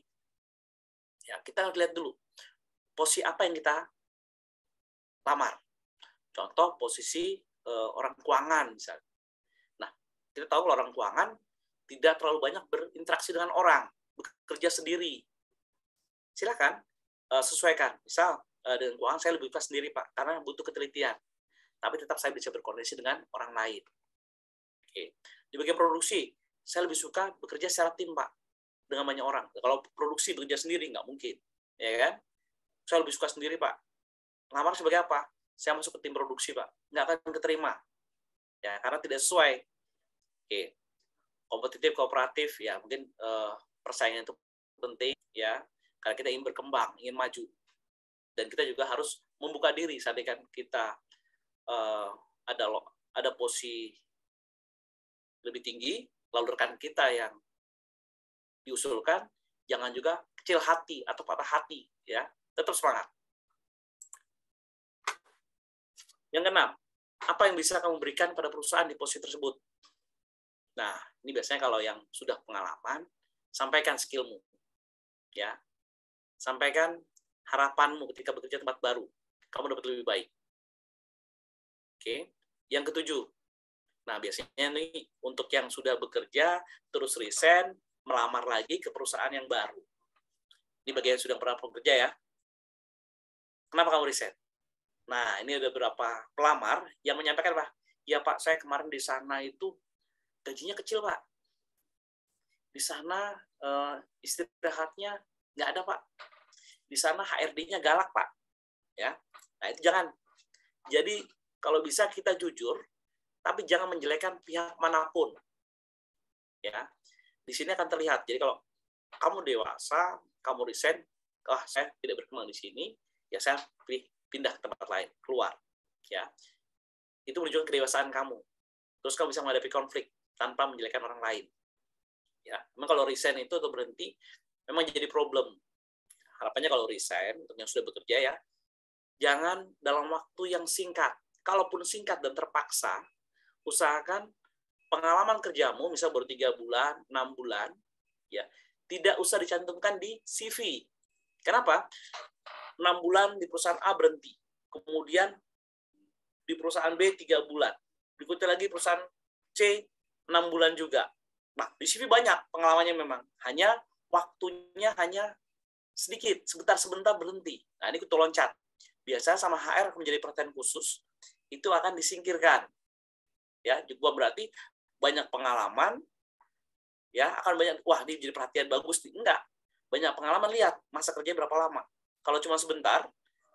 [SPEAKER 2] Ya, kita harus lihat dulu posisi apa yang kita lamar. Contoh posisi orang keuangan misalnya. Nah, kita tahu kalau orang keuangan tidak terlalu banyak berinteraksi dengan orang, bekerja sendiri. Silakan sesuaikan. Misal dengan keuangan saya lebih suka sendiri Pak, karena butuh ketelitian. Tapi tetap saya bisa berkoordinasi dengan orang lain. Oke. Di bagian produksi, saya lebih suka bekerja secara tim, Pak, dengan banyak orang. Kalau produksi bekerja sendiri, nggak mungkin. Ya kan? Saya lebih suka sendiri, Pak. Ngelamar sebagai apa? Saya masuk ke tim produksi, Pak. Nggak akan keterima. Ya, karena tidak sesuai. Oke. Kompetitif, kooperatif, ya mungkin persaingan itu penting, ya. Karena kita ingin berkembang, ingin maju. Dan kita juga harus membuka diri saat kita ada posisi lebih tinggi, lalu rekan kita yang diusulkan, jangan juga kecil hati atau patah hati, ya, tetap semangat. Yang keenam, apa yang bisa kamu berikan pada perusahaan di posisi tersebut? Nah, ini biasanya kalau yang sudah pengalaman, sampaikan skillmu, ya, sampaikan harapanmu ketika bekerja tempat baru, kamu dapat lebih baik. Oke, yang ketujuh. Nah, biasanya nih untuk yang sudah bekerja, terus resign, melamar lagi ke perusahaan yang baru. Ini bagi yang sudah pernah bekerja ya. Kenapa kamu resign? Nah, ini ada beberapa pelamar yang menyampaikan, Pak, ya Pak, saya kemarin di sana itu gajinya kecil, Pak. Di sana istirahatnya nggak ada, Pak. Di sana HRD-nya galak, Pak. Ya, nah itu jangan. Jadi kalau bisa kita jujur, tapi jangan menjelekkan pihak manapun. Ya, di sini akan terlihat. Jadi kalau kamu dewasa, kamu resign, saya tidak berkembang di sini, ya saya pindah ke tempat lain, keluar. Ya, itu menunjukkan kedewasaan kamu. Terus kamu bisa menghadapi konflik tanpa menjelekkan orang lain. Ya, memang kalau resign itu atau berhenti, memang jadi problem. harapannya kalau resign, untuk yang sudah bekerja ya, jangan dalam waktu yang singkat. Kalaupun singkat dan terpaksa, usahakan pengalaman kerjamu, misal baru 3 bulan, 6 bulan, ya, tidak usah dicantumkan di CV. Kenapa? 6 bulan di perusahaan A berhenti. Kemudian di perusahaan B 3 bulan. Berikutnya lagi perusahaan C 6 bulan juga. Nah, di CV banyak pengalamannya memang. Hanya waktunya hanya sedikit, sebentar-sebentar berhenti. Nah, ini kutu loncat. Biasa sama HR menjadi perhatian khusus, itu akan disingkirkan. Ya, bukan berarti banyak pengalaman, ya akan banyak, wah ini jadi perhatian bagus. Enggak. Banyak pengalaman, lihat masa kerja berapa lama. Kalau cuma sebentar,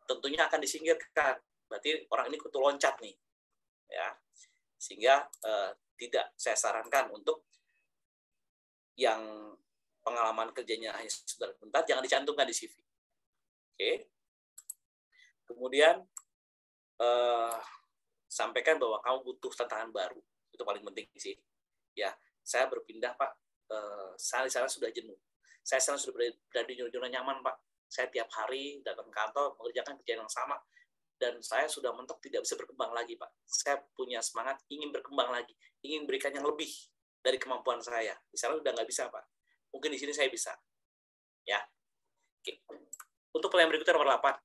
[SPEAKER 2] tentunya akan disingkirkan. Berarti orang ini kutu loncat nih. Ya. Sehingga tidak saya sarankan untuk yang pengalaman kerjanya hanya sebentar, jangan dicantumkan di CV. Oke. Kemudian sampaikan bahwa kamu butuh tantangan baru. Itu paling penting sih. Ya, saya berpindah, Pak. Saya di sana sudah jenuh. Saya sana sudah berada di zona nyaman, Pak. Saya tiap hari datang ke kantor mengerjakan kerjaan yang sama, dan saya sudah mentok tidak bisa berkembang lagi, Pak. Saya punya semangat ingin berkembang lagi, ingin berikan yang lebih dari kemampuan saya. Di sana sudah nggak bisa, Pak. Mungkin di sini saya bisa. Ya. Oke. Untuk pertanyaan berikutnya nomor 8.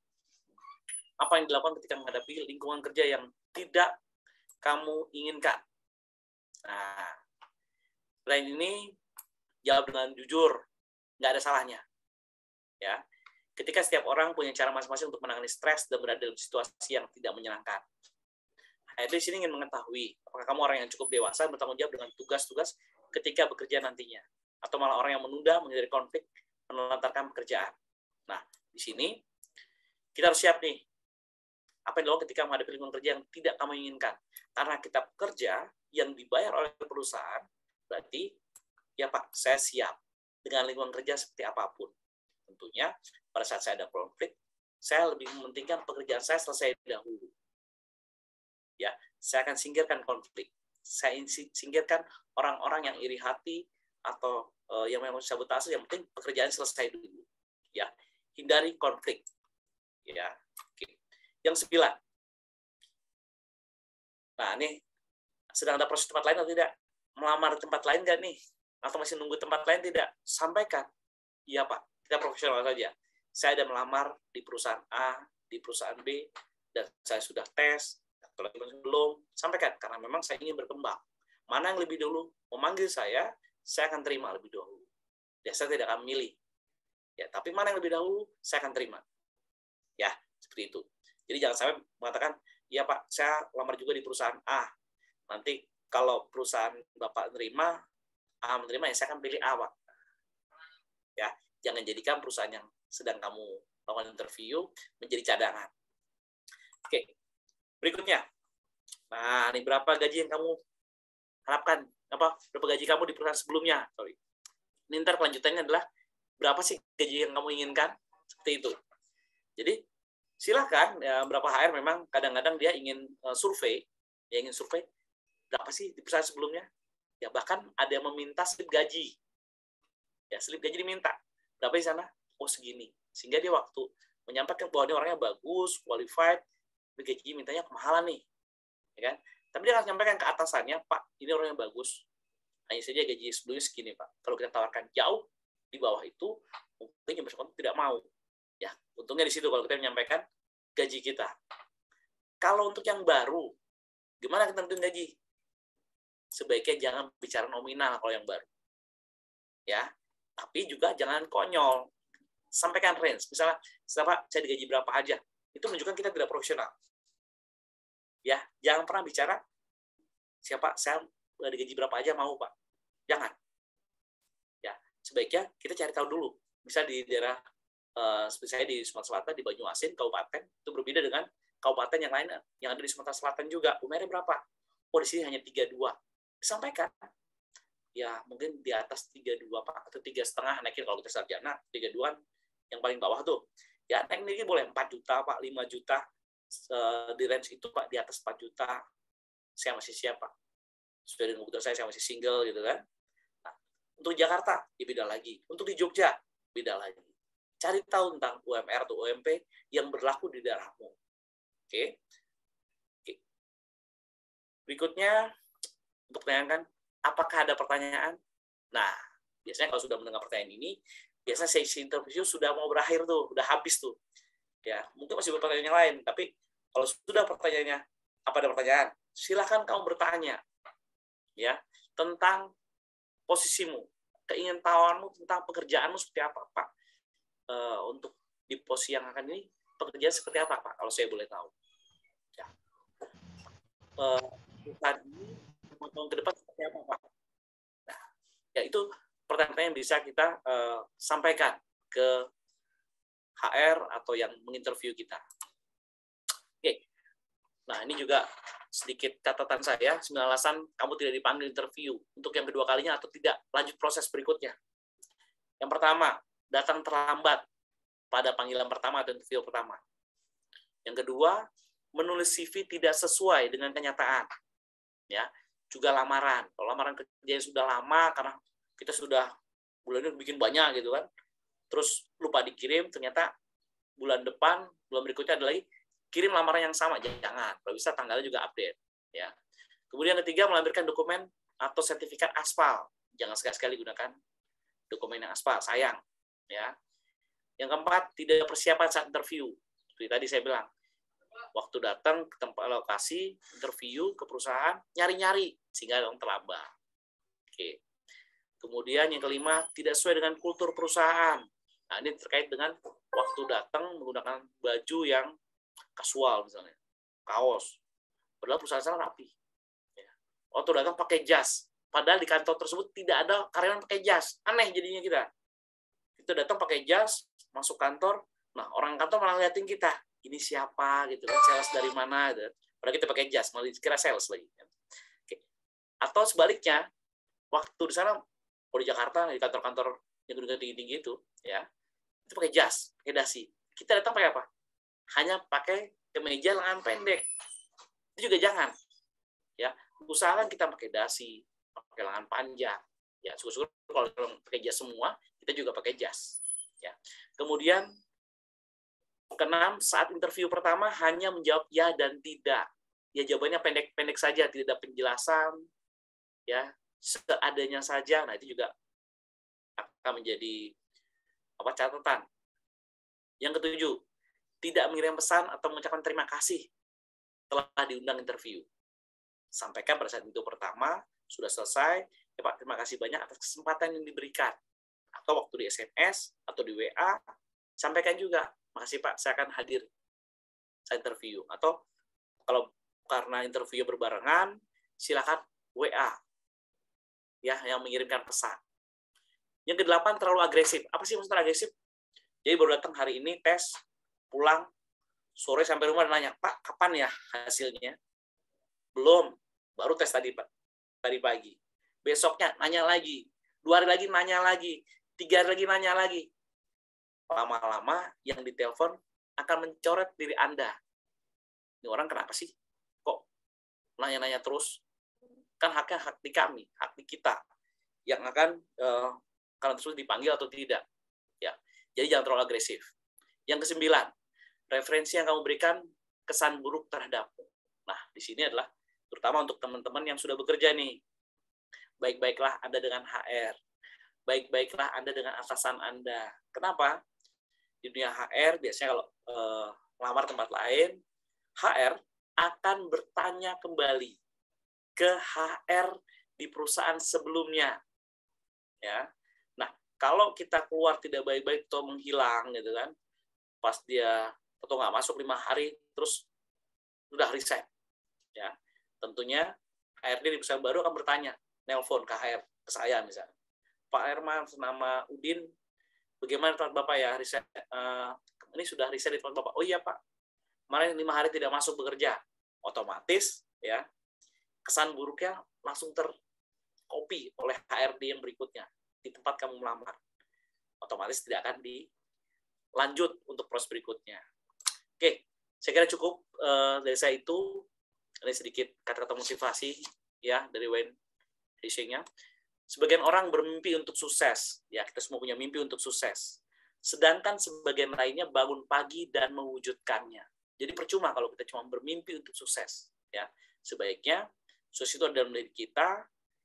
[SPEAKER 2] Apa yang dilakukan ketika menghadapi lingkungan kerja yang tidak kamu inginkan? Nah, selain ini, jawab dengan jujur, nggak ada salahnya. Ya, ketika setiap orang punya cara masing-masing untuk menangani stres dan berada dalam situasi yang tidak menyenangkan. Nah, di sini ingin mengetahui, apakah kamu orang yang cukup dewasa bertanggung jawab dengan tugas-tugas ketika bekerja nantinya, atau malah orang yang menunda, menghindari konflik, menelantarkan pekerjaan. Nah, di sini kita harus siap nih. Apa yang dilakukan ketika menghadapi lingkungan kerja yang tidak kamu inginkan? Karena kita pekerja yang dibayar oleh perusahaan, berarti, ya Pak, saya siap dengan lingkungan kerja seperti apapun. Tentunya, pada saat saya ada konflik, saya lebih mementingkan pekerjaan saya selesai dahulu. Ya, saya akan singkirkan konflik. Saya singkirkan orang-orang yang iri hati atau yang memang sabotase, yang penting pekerjaan selesai dulu. Ya, hindari konflik. Ya, oke. Yang 9. Nah, ini sedang ada proses tempat lain atau tidak? Melamar tempat lain nggak nih? Atau masih nunggu tempat lain tidak? Sampaikan. Iya, Pak. Kita profesional saja. Saya ada melamar di perusahaan A, di perusahaan B, dan saya sudah tes, atau belum. Sampaikan, karena memang saya ingin berkembang. Mana yang lebih dulu memanggil saya akan terima lebih dahulu. Ya, saya tidak akan milih. Ya, tapi mana yang lebih dahulu, saya akan terima. Ya, seperti itu. Jadi jangan sampai mengatakan, ya Pak, saya lamar juga di perusahaan A. Nanti kalau perusahaan Bapak menerima, A menerima, ya saya akan pilih A, Pak. Ya, jangan jadikan perusahaan yang sedang kamu lakukan interview menjadi cadangan. Oke, berikutnya. Nah, ini berapa gaji yang kamu harapkan? Berapa gaji kamu di perusahaan sebelumnya? Sorry. Ini ntar kelanjutannya adalah berapa sih gaji yang kamu inginkan? Seperti itu. Jadi, silahkan, ya, berapa HR memang kadang-kadang dia ingin survei, berapa sih di perusahaan sebelumnya. Ya, bahkan ada yang meminta slip gaji. Ya, slip gaji diminta. Berapa di sana? Oh, segini. Sehingga dia waktu menyampaikan bahwa ini orangnya bagus, qualified, gaji mintanya kemahalan nih. Ya kan? Tapi dia akan menyampaikan ke atasannya, Pak, ini orangnya bagus. Hanya saja gaji sebelumnya segini, Pak. Kalau kita tawarkan jauh di bawah itu, mungkin yang bersangkutan tidak mau. Ya, untungnya di situ kalau kita menyampaikan gaji kita. Kalau untuk yang baru, gimana kita tentuin gaji? Sebaiknya jangan bicara nominal kalau yang baru. Ya, tapi juga jangan konyol. Sampaikan range. Misalnya, Pak, saya digaji berapa aja. Itu menunjukkan kita tidak profesional. Ya, jangan pernah bicara, siapa saya digaji berapa aja mau, Pak. Jangan. Ya, sebaiknya kita cari tahu dulu. Bisa di daerah seperti saya di Sumatera Selatan, di Banyuasin, kabupaten, itu berbeda dengan kabupaten yang lain yang ada di Sumatera Selatan juga. UMR-nya berapa? Oh, di sini hanya 32. Disampaikan. Ya, mungkin di atas 32, Pak, atau 3,5 naikin kalau kita sarjana, 32 yang paling bawah tuh. Ya, naik ini boleh 4 juta, Pak, 5 juta. Di range itu, Pak, di atas 4 juta. Saya masih siap, Pak. Sudah dengan kebetulan saya masih single, gitu kan. Nah, untuk Jakarta, ya beda lagi. Untuk di Jogja, beda lagi. cari tahu tentang UMR atau UMP yang berlaku di daerahmu. Oke. Berikutnya, untuk menanyakan, apakah ada pertanyaan? Nah, biasanya kalau sudah mendengar pertanyaan ini, biasanya sesi interview sudah mau berakhir tuh, udah habis tuh. Ya, mungkin masih pertanyaan yang lain, tapi kalau sudah pertanyaannya, apa ada pertanyaan? Silakan kamu bertanya, ya, tentang posisimu, keingintahuanmu tentang pekerjaanmu seperti apa, Pak? Untuk di posisi yang akan ini, pekerjaan seperti apa, Pak? Kalau saya boleh tahu. Ya. Tadi, tahun ke depan seperti apa, Pak? Nah, ya itu pertanyaan yang bisa kita sampaikan ke HR atau yang menginterview kita. Oke. Nah, ini juga sedikit catatan saya, 9 alasan kamu tidak dipanggil interview untuk yang kedua kalinya atau tidak lanjut proses berikutnya. Yang pertama, datang terlambat pada panggilan pertama atau interview pertama. Yang kedua, menulis CV tidak sesuai dengan kenyataan. Ya, juga lamaran. Kalau lamaran kerja sudah lama karena kita sudah bulan ini bikin banyak gitu kan. Terus lupa dikirim, ternyata bulan depan, bulan berikutnya ada lagi kirim lamaran yang sama, jangan. Kalau bisa tanggalnya juga update, ya. Kemudian ketiga, melampirkan dokumen atau sertifikat aspal. Jangan sekali-sekali gunakan dokumen yang aspal, sayang, ya. Yang keempat, tidak persiapan saat interview. Seperti tadi saya bilang, waktu datang ke tempat lokasi interview ke perusahaan, nyari-nyari sehingga terlambat. Oke. Kemudian yang kelima, tidak sesuai dengan kultur perusahaan. Nah, ini terkait dengan waktu datang menggunakan baju yang kasual misalnya, kaos. Padahal perusahaan sana rapi. Waktu datang pakai jas. Padahal di kantor tersebut tidak ada karyawan pakai jas. Aneh jadinya kita. Kita datang pakai jas, masuk kantor, nah orang kantor malah ngeliatin kita. Ini siapa gitu kan, sales dari mana gitu. Padahal kita pakai jas, malah dikira sales lagi. Oke. Atau sebaliknya, waktu di sana, kalau di Jakarta, di kantor-kantor yang gedung tinggi-tinggi itu, ya, itu pakai jas, pakai dasi. Kita datang pakai apa? Hanya pakai kemeja lengan pendek. Itu juga jangan. Ya, usahakan kita pakai dasi, pakai lengan panjang. Ya, syukur-syukur kalau pakai jas semua, kita juga pakai jas. Ya. Kemudian keenam, saat interview pertama hanya menjawab ya dan tidak. Ya, jawabannya pendek-pendek saja, tidak ada penjelasan. Ya, seadanya saja. Nah, itu juga akan menjadi catatan. Yang ketujuh, tidak mengirim pesan atau mengucapkan terima kasih telah diundang interview. Sampaikan pada saat itu pertama, sudah selesai, ya Pak, terima kasih banyak atas kesempatan yang diberikan. Atau waktu di SMS, atau di WA, sampaikan juga, makasih Pak, saya akan hadir, saya interview. Atau kalau karena interview berbarengan, silakan WA, ya, yang mengirimkan pesan. Yang kedelapan, terlalu agresif. Apa sih maksudnya agresif? Jadi baru datang hari ini, tes, pulang, sore sampai rumah dan nanya, Pak, kapan ya hasilnya? Belum, baru tes tadi pagi. Besoknya nanya lagi, 2 hari lagi nanya lagi, 3 hari lagi nanya lagi. Lama-lama yang ditelepon akan mencoret diri Anda. Ini orang kenapa sih? Kok nanya-nanya terus? Kan haknya hak di kami, hak di kita yang akan kalau tersebut dipanggil atau tidak. Ya, jadi jangan terlalu agresif. Yang kesembilan, referensi yang kamu berikan kesan buruk terhadapmu. Nah, di sini adalah terutama untuk teman-teman yang sudah bekerja nih. Baik-baiklah Anda dengan HR. Baik-baiklah Anda dengan atasan Anda. Kenapa? Di dunia HR, biasanya kalau melamar tempat lain, HR akan bertanya kembali ke HR di perusahaan sebelumnya. Ya. Nah, kalau kita keluar tidak baik-baik atau menghilang, gitu kan, pas dia atau nggak masuk 5 hari, terus udah resign. Ya, tentunya HRD di perusahaan baru akan bertanya, nelpon ke HR, ke saya misalnya, Pak Herman, nama Udin, bagaimana tempat Bapak ya, resign, ini sudah resign di tempat Bapak. Oh iya Pak, kemarin 5 hari tidak masuk bekerja. Otomatis ya kesan buruknya langsung tercopy oleh HRD yang berikutnya di tempat kamu melamar. Otomatis tidak akan dilanjut untuk proses berikutnya. Oke, saya kira cukup dari saya itu. Ini sedikit kata-kata motivasi ya dari Wayne Hsieh-nya. Sebagian orang bermimpi untuk sukses. Ya, kita semua punya mimpi untuk sukses. sedangkan sebagian lainnya bangun pagi dan mewujudkannya. Jadi percuma kalau kita cuma bermimpi untuk sukses. Ya, sebaiknya sukses itu ada dalam diri kita.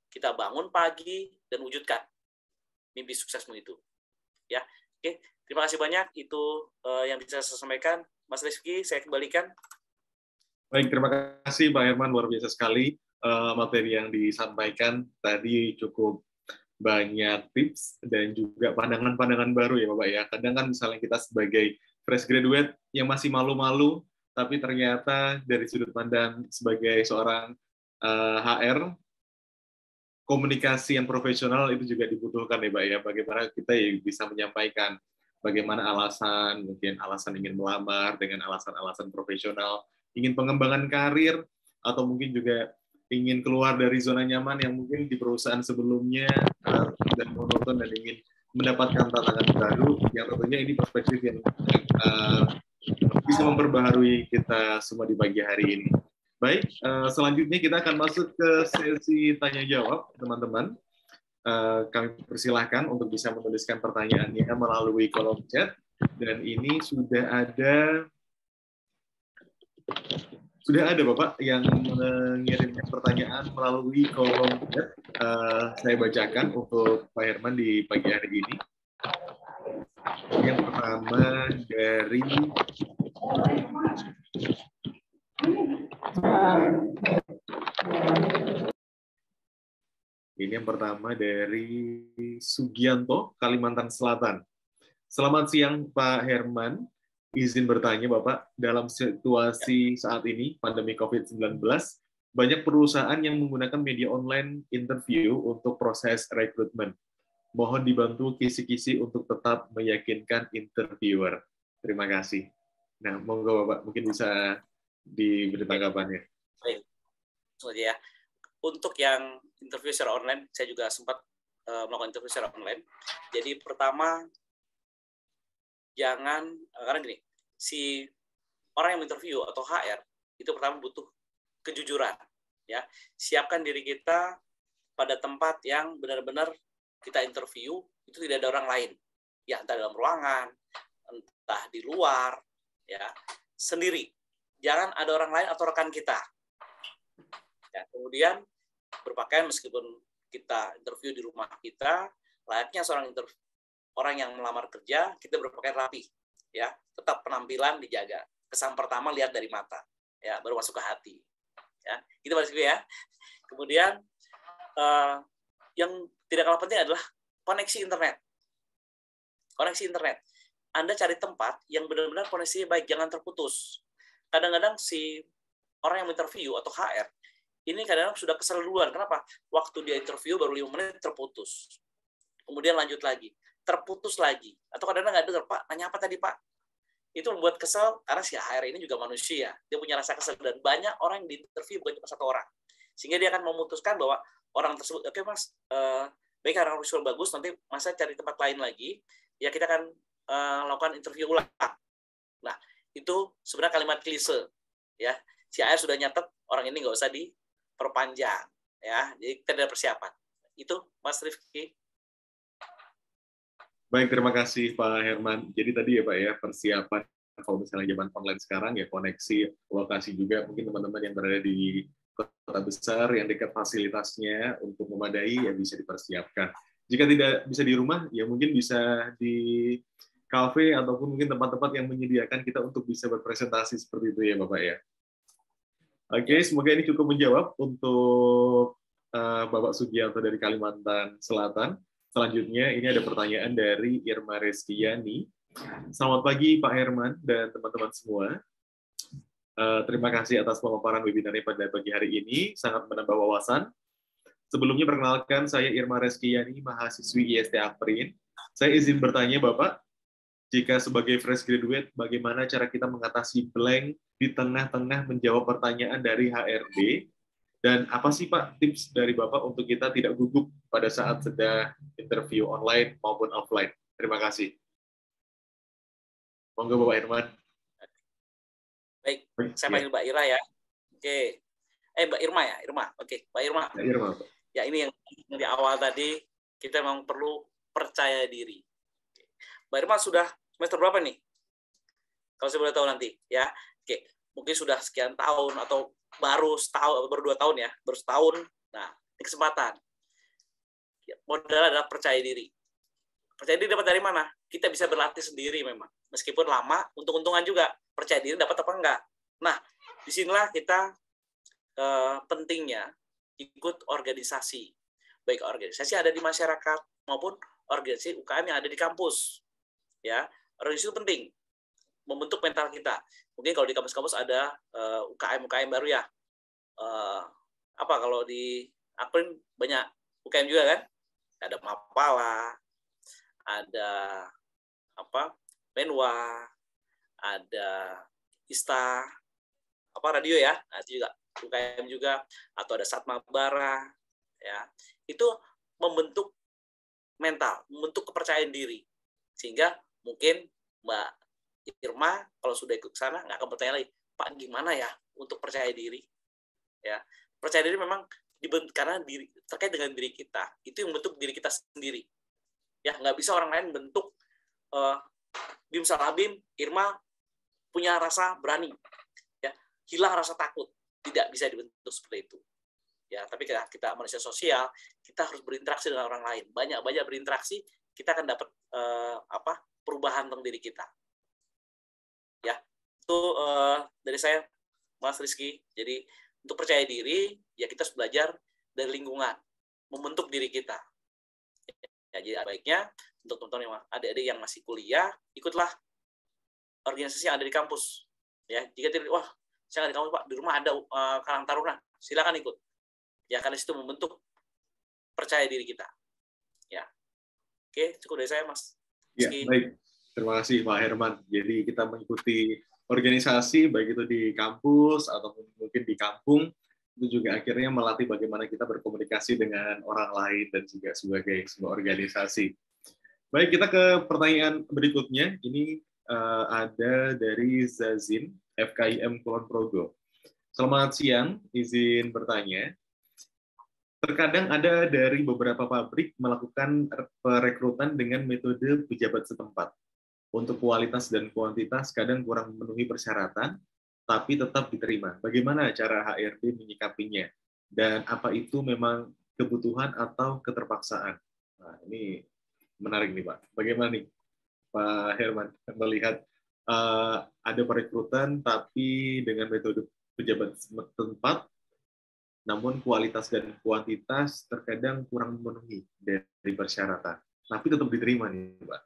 [SPEAKER 2] Kita bangun pagi dan wujudkan mimpi suksesmu itu. Ya, oke. Terima kasih banyak. Itu yang bisa saya sampaikan. Mas Rizky, saya kembalikan.
[SPEAKER 1] Baik, terima kasih Pak Herman, luar biasa sekali materi yang disampaikan tadi, cukup banyak tips dan juga pandangan-pandangan baru ya Bapak ya. Kadang kan misalnya kita sebagai fresh graduate yang masih malu-malu, tapi ternyata dari sudut pandang sebagai seorang HR, komunikasi yang profesional itu juga dibutuhkan ya Pak ya. Bagaimana kita ya bisa menyampaikan bagaimana alasan, mungkin alasan ingin melamar dengan alasan-alasan profesional, ingin pengembangan karir, atau mungkin juga ingin keluar dari zona nyaman yang mungkin di perusahaan sebelumnya dan monoton dan ingin mendapatkan tantangan baru, yang tentunya ini perspektif yang bisa memperbaharui kita semua di pagi hari ini. Baik, selanjutnya kita akan masuk ke sesi tanya-jawab, teman-teman. Kami persilahkan untuk bisa menuliskan pertanyaannya melalui kolom chat, dan ini sudah ada Bapak yang mengirimkan pertanyaan melalui kolom chat. Saya bacakan untuk Pak Herman di pagi hari ini. Yang pertama dari Sugianto, Kalimantan Selatan. Selamat siang Pak Herman. Izin bertanya Bapak, dalam situasi saat ini, pandemi COVID-19, banyak perusahaan yang menggunakan media online interview untuk proses rekrutmen. Mohon dibantu kisi-kisi untuk tetap meyakinkan interviewer. Terima kasih. Nah, monggo Bapak, mungkin bisa diberi tanggapannya.
[SPEAKER 2] Baik, ya. Untuk yang interview secara online, saya juga sempat melakukan interview secara online. Jadi pertama, karena gini, si orang yang interview atau HR itu pertama butuh kejujuran, ya. Siapkan diri kita pada tempat yang benar-benar kita interview itu tidak ada orang lain, ya, entah dalam ruangan, entah di luar, ya, sendiri. Jangan ada orang lain atau rekan kita. Ya, kemudian berpakaian meskipun kita interview di rumah kita, layaknya orang yang melamar kerja, kita berpakaian rapi, ya, tetap penampilan dijaga. Kesan pertama lihat dari mata, ya, baru masuk ke hati, ya, gitu Mas ya. Kemudian yang tidak kalah penting adalah koneksi internet. Koneksi internet. Anda cari tempat yang benar-benar koneksinya baik, jangan terputus. Kadang-kadang si orang yang interview atau HR ini kadang-kadang sudah kesel duluan. Kenapa? Waktu dia interview baru 5 menit terputus. Kemudian lanjut lagi, terputus lagi. Atau kadang-kadang nggak dengar, Pak, nanya apa tadi Pak? Itu membuat kesel karena si HR ini juga manusia. Dia punya rasa kesel dan banyak orang yang diinterview bukan cuma satu orang. Sehingga dia akan memutuskan bahwa orang tersebut, oke Mas, baik karena visual bagus, nanti Mas cari tempat lain lagi, ya kita akan lakukan interview ulang. Nah, itu sebenarnya kalimat klise, ya. Si HR sudah nyatet orang ini nggak usah diperpanjang, ya. Jadi kita ada persiapan. Itu Mas Rifki.
[SPEAKER 1] Baik, terima kasih Pak Herman. Jadi tadi ya Pak ya, persiapan kalau misalnya zaman online sekarang ya, koneksi, lokasi juga, mungkin teman-teman yang berada di kota besar yang dekat fasilitasnya untuk memadai ya bisa dipersiapkan. Jika tidak bisa di rumah, ya mungkin bisa di kafe ataupun mungkin tempat-tempat yang menyediakan kita untuk bisa berpresentasi seperti itu ya Bapak ya. Oke, semoga ini cukup menjawab untuk Bapak Sugianto dari Kalimantan Selatan. Selanjutnya ini ada pertanyaan dari Irma Reskiani. Selamat pagi Pak Herman dan teman-teman semua. Terima kasih atas pemaparan webinarnya pada pagi hari ini, sangat menambah wawasan. Sebelumnya perkenalkan, saya Irma Reskiani, mahasiswi IST Aprin. Saya izin bertanya Bapak, jika sebagai fresh graduate, bagaimana cara kita mengatasi blank di tengah-tengah menjawab pertanyaan dari HRD? Dan apa sih Pak tips dari Bapak untuk kita tidak gugup pada saat sedang interview online maupun offline? Terima kasih. Monggo Bapak Herman.
[SPEAKER 2] Baik, saya panggil Mbak Ira ya. Oke. Mbak Irma ya, Irma. Oke, Mbak Irma.
[SPEAKER 1] Mbak Irma.
[SPEAKER 2] Ya, ini yang di awal tadi kita memang perlu percaya diri. Mbak Irma sudah semester berapa nih? Kalau saya boleh tahu nanti, ya. Oke, mungkin sudah sekian tahun atau baru setahun, baru 2 tahun ya, baru setahun. Nah, ini kesempatan. Modal adalah percaya diri. Percaya diri dapat dari mana? Kita bisa berlatih sendiri memang. Meskipun lama, untung-untungan juga. Percaya diri dapat apa enggak? Nah, disinilah kita pentingnya ikut organisasi. Baik organisasi ada di masyarakat maupun organisasi UKM yang ada di kampus. Ya, organisasi itu penting. Membentuk mental kita. Mungkin kalau di kampus-kampus ada UKM baru ya. Apa kalau di Akprin banyak UKM juga kan? Ada Mapala, ada Menwa, ada ISTA, radio ya, nah, itu juga UKM juga, atau ada Satmabara, ya, itu membentuk mental, membentuk kepercayaan diri, sehingga mungkin Mbak Irma kalau sudah ikut ke sana nggak akan bertanya lagi, Pak gimana ya untuk percaya diri, ya, percaya diri memang karena terkait dengan diri kita, itu yang membentuk diri kita sendiri, ya, nggak bisa orang lain bentuk Bim Salabim, Irma punya rasa berani, ya, hilang rasa takut, tidak bisa dibentuk seperti itu, ya. Tapi kita manusia sosial, kita harus berinteraksi dengan orang lain, banyak berinteraksi, kita akan dapat perubahan tentang diri kita, ya. Itu dari saya, Mas Rizky. Jadi untuk percaya diri, ya kita harus belajar dari lingkungan, membentuk diri kita. Ya, jadi baiknya untuk teman-teman yang adik-adik yang masih kuliah, ikutlah organisasi yang ada di kampus. Ya, jika tidak, wah, saya nggak di kampus Pak, di rumah ada Karang Taruna, silakan ikut. Ya, karena itu membentuk percaya diri kita. Ya, oke, cukup dari saya, Mas.
[SPEAKER 1] Ya, baik. Terima kasih Pak Herman. Jadi kita mengikuti organisasi, baik itu di kampus ataupun mungkin di kampung, itu juga akhirnya melatih bagaimana kita berkomunikasi dengan orang lain dan juga sebagai sebuah organisasi. Baik, kita ke pertanyaan berikutnya. Ini ada dari Zazin, FKIM Kulon Progo. Selamat siang, izin bertanya. Terkadang ada dari beberapa pabrik melakukan perekrutan dengan metode pejabat setempat. Untuk kualitas dan kuantitas kadang kurang memenuhi persyaratan, tapi tetap diterima. Bagaimana cara HRD menyikapinya? Dan apa itu memang kebutuhan atau keterpaksaan? Nah, ini menarik nih Pak. Bagaimana nih Pak Herman melihat ada perekrutan tapi dengan metode pejabat setempat, namun kualitas dan kuantitas terkadang kurang memenuhi dari persyaratan, tapi tetap diterima nih Pak.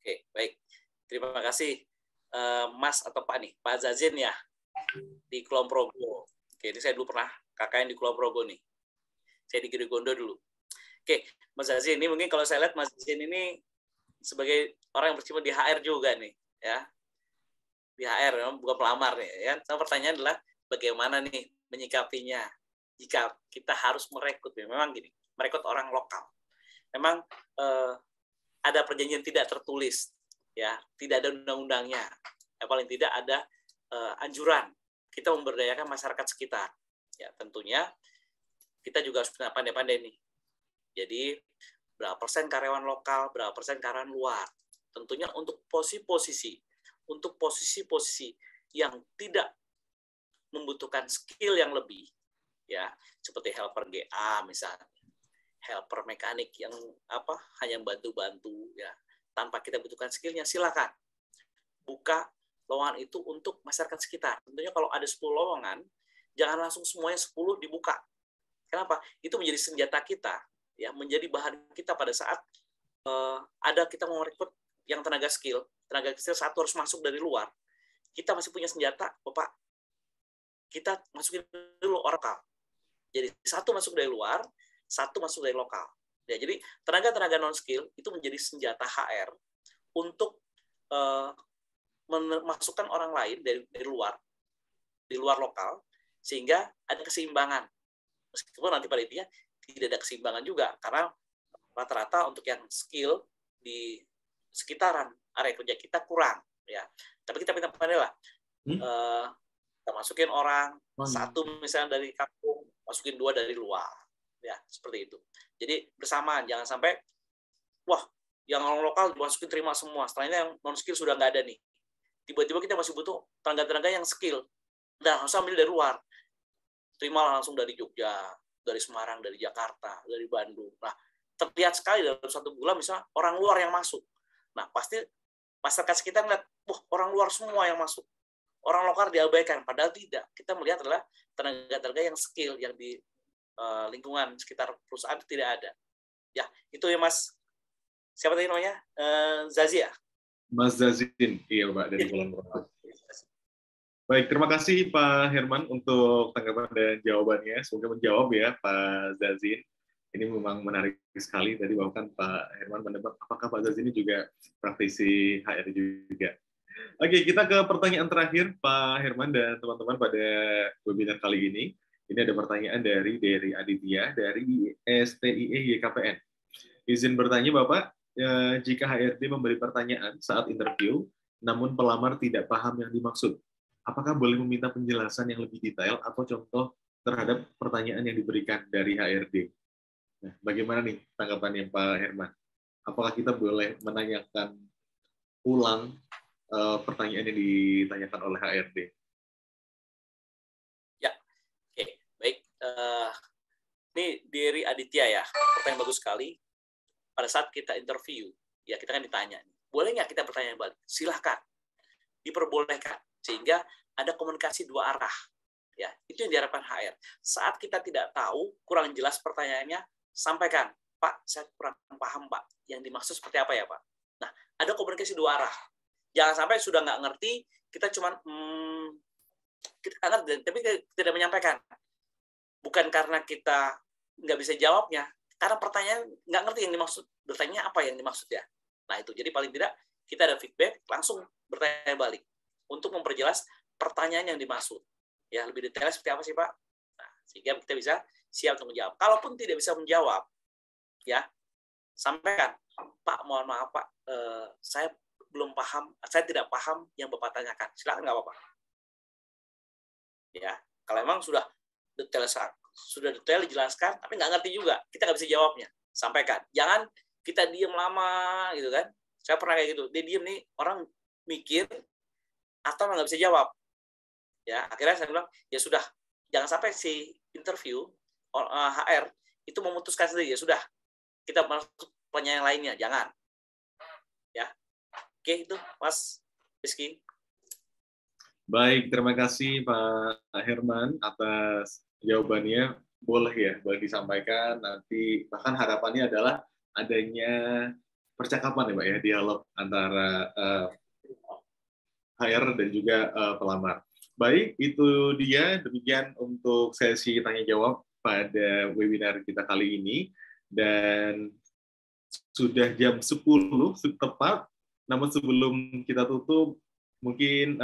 [SPEAKER 2] Oke, baik. Terima kasih Mas atau Pak nih, Pak Zazin ya, di Kulon Progo. Oke, ini saya dulu pernah KKN di Kulon Progo nih. Saya di Girikondo dulu. Oke, Mas Zazin, ini mungkin kalau saya lihat Mas Zazin ini sebagai orang yang berkecimpung di HR juga nih, ya. Di HR, bukan pelamar nih, ya. Sama pertanyaan adalah bagaimana nih menyikapinya jika kita harus merekrut. Memang gini, merekrut orang lokal. Memang ada perjanjian tidak tertulis, ya, tidak ada undang-undangnya. Ya, paling tidak ada anjuran kita memberdayakan masyarakat sekitar. Ya, tentunya kita juga harus pandai-pandai nih. Jadi berapa persen karyawan lokal, berapa persen karyawan luar. Tentunya untuk posisi-posisi yang tidak membutuhkan skill yang lebih, ya, seperti helper GA misalnya, helper mekanik yang hanya bantu-bantu, ya, tanpa kita butuhkan skillnya, silakan buka lowongan itu untuk masyarakat sekitar. Tentunya kalau ada 10 lowongan, jangan langsung semuanya 10 dibuka. Kenapa? Itu menjadi senjata kita, ya, menjadi bahan kita pada saat ada kita mau rekrut yang tenaga skill satu harus masuk dari luar. Kita masih punya senjata, Bapak. Kita masukin dulu orang lokal. Jadi satu masuk dari luar, satu masuk dari lokal. Ya, jadi tenaga-tenaga non skill itu menjadi senjata HR untuk memasukkan orang lain dari luar, di luar lokal, sehingga ada keseimbangan. Meskipun nanti pada intinya tidak ada keseimbangan juga, karena rata-rata untuk yang skill di sekitaran area kerja kita kurang, ya. Tapi kita pandai lah. Kita masukin orang satu misalnya dari kampung, masukin 2 dari luar, ya, seperti itu. Jadi bersamaan, jangan sampai wah yang orang lokal dimasukin terima semua. Setelahnya yang non skill sudah nggak ada nih. Tiba-tiba kita masih butuh tenaga-tenaga yang skill. Nah, harus ambil dari luar. Terima langsung dari Jogja, dari Semarang, dari Jakarta, dari Bandung. Nah, terlihat sekali dalam 1 bulan misalnya orang luar yang masuk. Nah, pasti masyarakat sekitar ngeliat, wah, orang luar semua yang masuk. Orang lokal diabaikan, padahal tidak. Kita melihat adalah tenaga-tenaga yang skill yang di lingkungan sekitar perusahaan tidak ada. Ya, itu ya Mas. Siapa tadi namanya? Zazi ya?
[SPEAKER 1] Mas Zazin, iya Pak, dari Kulon Progo. Baik, terima kasih Pak Herman untuk tanggapan dan jawabannya. Semoga menjawab ya Pak Zazin. Ini memang menarik sekali. Tadi bahkan Pak Herman menebak apakah Pak Zazin ini juga praktisi HR juga. Oke, kita ke pertanyaan terakhir Pak Herman dan teman-teman pada webinar kali ini. Ini ada pertanyaan dari Aditya dari STIE YKPN. Izin bertanya Bapak, jika HRD memberi pertanyaan saat interview, namun pelamar tidak paham yang dimaksud, apakah boleh meminta penjelasan yang lebih detail atau contoh terhadap pertanyaan yang diberikan dari HRD? Nah, bagaimana nih tanggapannya Pak Herman? Apakah kita boleh menanyakan ulang pertanyaan yang ditanyakan oleh HRD?
[SPEAKER 2] Ya, oke, baik. Ini dari Aditya ya, pertanyaan bagus sekali. Pada saat kita interview, ya kita kan ditanya, boleh nggak kita bertanya balik? Silahkan, diperbolehkan. Sehingga ada komunikasi 2 arah. Ya, itu yang diharapkan HR. Saat kita tidak tahu, kurang jelas pertanyaannya, sampaikan, Pak, saya kurang paham, Pak. Yang dimaksud seperti apa ya, Pak? Nah, ada komunikasi 2 arah. Jangan sampai sudah nggak ngerti, kita cuma kita ngerti, tapi tidak menyampaikan. Bukan karena kita nggak bisa jawabnya, karena pertanyaan nggak ngerti yang dimaksud. Bertanya apa yang dimaksud ya? Nah, itu. Jadi paling tidak kita ada feedback, langsung bertanya balik untuk memperjelas pertanyaan yang dimaksud. Ya, lebih detail seperti apa sih, Pak? Nah, sehingga kita bisa siap untuk menjawab. Kalaupun tidak bisa menjawab, ya, sampaikan, Pak, mohon maaf, Pak, saya belum paham, saya tidak paham yang Bapak tanyakan. Silakan, nggak apa-apa. Ya, kalau memang sudah detail dijelaskan, tapi nggak ngerti juga, kita nggak bisa jawabnya. Sampaikan. Jangan kita diem lama, gitu kan. Saya pernah kayak gitu. Dia diem nih, orang mikir, atau nggak bisa jawab. Ya, akhirnya saya bilang, ya sudah, jangan sampai si interview HR itu memutuskan sendiri, ya sudah, kita masuk pertanyaan lainnya, jangan. Ya, oke, itu Mas Rizky.
[SPEAKER 1] Baik, terima kasih Pak Herman atas jawabannya. Boleh ya, boleh disampaikan nanti. Bahkan harapannya adalah adanya percakapan ya Pak ya, dialog antara HR dan juga pelamar. Baik, itu dia. Demikian untuk sesi tanya jawab pada webinar kita kali ini. Dan sudah jam 10 tepat. Namun sebelum kita tutup, mungkin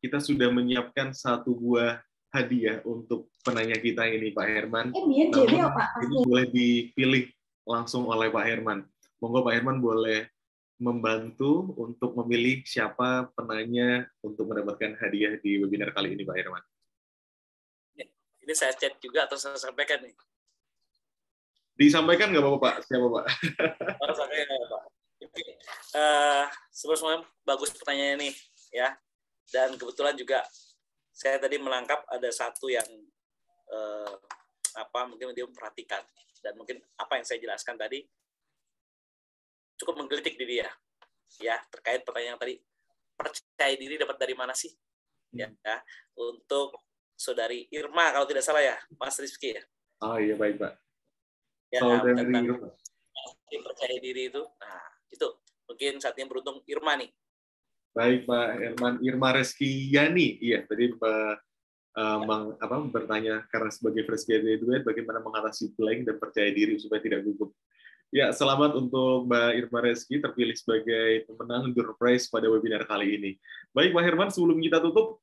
[SPEAKER 1] kita sudah menyiapkan 1 buah hadiah untuk penanya kita ini, Pak Herman. Namun ini boleh dipilih langsung oleh Pak Herman. Monggo Pak Herman boleh membantu untuk memilih siapa penanya untuk mendapatkan hadiah di webinar kali ini, Pak Herman.
[SPEAKER 2] Ini saya chat juga atau saya sampaikan nih?
[SPEAKER 1] Disampaikan nggak Bapak? Siapa Pak?
[SPEAKER 2] Oh, sampaikan ya, Pak. Sebenarnya bagus pertanyaannya nih, ya. Dan kebetulan juga saya tadi menangkap ada satu yang mungkin dia memperhatikan, dan mungkin apa yang saya jelaskan tadi cukup menggelitik diri ya terkait pertanyaan tadi, percaya diri dapat dari mana sih? Ya, untuk saudari Irma kalau tidak salah ya, Mas Rizky ya.
[SPEAKER 1] Oh iya, baik Pak.
[SPEAKER 2] Ya, tentang percaya diri itu. Nah, itu mungkin saatnya beruntung Irma nih.
[SPEAKER 1] Baik Pak Herman, Irma Reskiani. Iya, tadi bertanya karena sebagai fresh graduate bagaimana mengatasi blank dan percaya diri supaya tidak gugup. Ya, selamat untuk Mbak Irma Reski terpilih sebagai pemenang door prize pada webinar kali ini. Baik Pak Herman, sebelum kita tutup,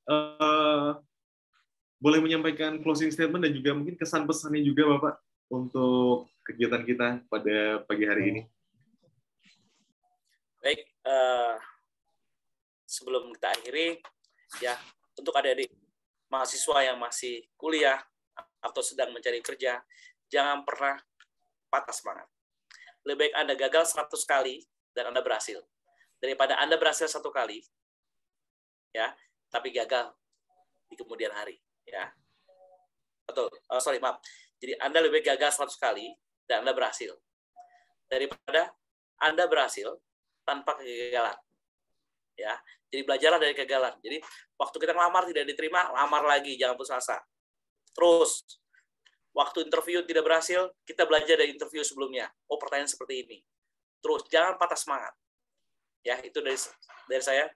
[SPEAKER 1] boleh menyampaikan closing statement dan juga mungkin kesan pesannya juga Bapak untuk kegiatan kita pada pagi hari ini.
[SPEAKER 2] Baik, sebelum kita akhiri, ya untuk adik-adik mahasiswa yang masih kuliah atau sedang mencari kerja, jangan pernah patah semangat. Lebih baik Anda gagal 100 kali dan Anda berhasil. Daripada Anda berhasil 1 kali, ya, tapi gagal di kemudian hari, ya. Betul. Maaf. Jadi Anda lebih gagal 100 kali dan Anda berhasil. Daripada Anda berhasil tanpa kegagalan. Ya. Jadi belajarlah dari kegagalan. Jadi waktu kita ngelamar tidak diterima, lamar lagi, jangan putus asa. Terus waktu interview tidak berhasil, kita belajar dari interview sebelumnya. Oh, pertanyaan seperti ini. Terus jangan patah semangat. Ya, itu dari saya,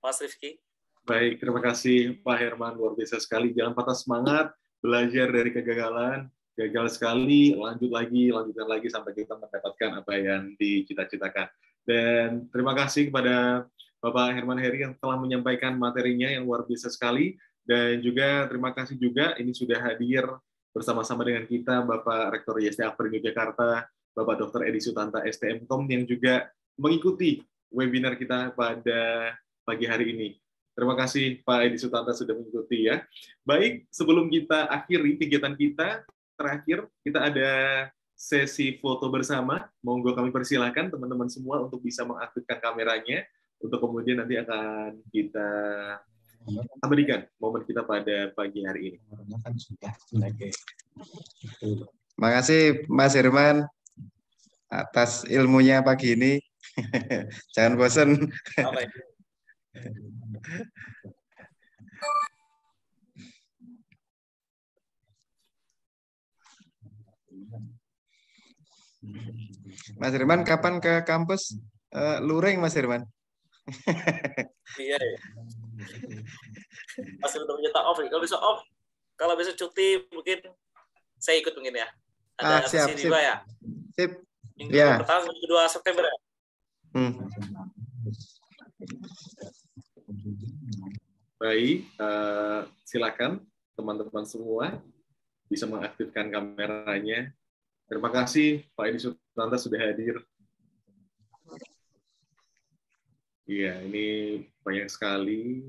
[SPEAKER 2] Mas Rifki.
[SPEAKER 1] Baik, terima kasih Pak Herman, luar biasa sekali. Jangan patah semangat, belajar dari kegagalan, gagal sekali, lanjutkan lagi sampai kita mendapatkan apa yang dicita-citakan. Dan terima kasih kepada Bapak Herman Heri yang telah menyampaikan materinya yang luar biasa sekali. Dan juga terima kasih juga ini sudah hadir bersama-sama dengan kita Bapak Rektor IST Apri Yogyakarta, Bapak Dr. Edi Sutanta STMkom yang juga mengikuti webinar kita pada pagi hari ini. Terima kasih Pak Edi Sutanta sudah mengikuti ya. Baik, sebelum kita akhiri kegiatan kita, terakhir kita ada sesi foto bersama. Monggo kami persilahkan teman-teman semua untuk bisa mengaktifkan kameranya, untuk kemudian nanti akan kita berikan momen kita pada pagi hari ini.
[SPEAKER 3] Terima kasih Mas Herman atas ilmunya pagi ini. Jangan bosan. Mas Herman, kapan ke kampus? Luring, Mas Herman.
[SPEAKER 2] Iya. Masih udah menyetak off. Kalau besok cuti mungkin saya ikut mungkin ya. Ada
[SPEAKER 3] siap.
[SPEAKER 2] juga ya.
[SPEAKER 3] Sip.
[SPEAKER 2] Minggu
[SPEAKER 3] Ya.
[SPEAKER 2] pertama 2 September ya.
[SPEAKER 1] Baik, silakan teman-teman semua bisa mengaktifkan kameranya. Terima kasih Pak Edi Sutanta sudah hadir. Iya, ini banyak sekali.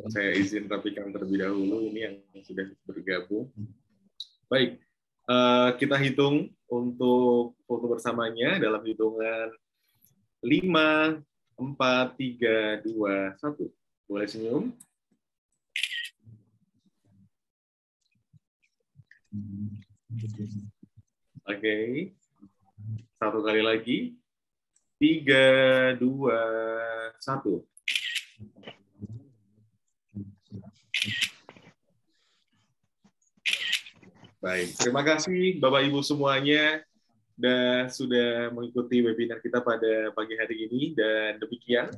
[SPEAKER 1] Saya izin rapikan terlebih dahulu ini yang sudah bergabung. Baik, kita hitung untuk foto bersamanya dalam hitungan 5, 4, 3, 2, 1. Boleh senyum? Oke. Satu kali lagi. 3, 2, 1. Baik, terima kasih Bapak Ibu semuanya dan sudah mengikuti webinar kita pada pagi hari ini. Dan demikian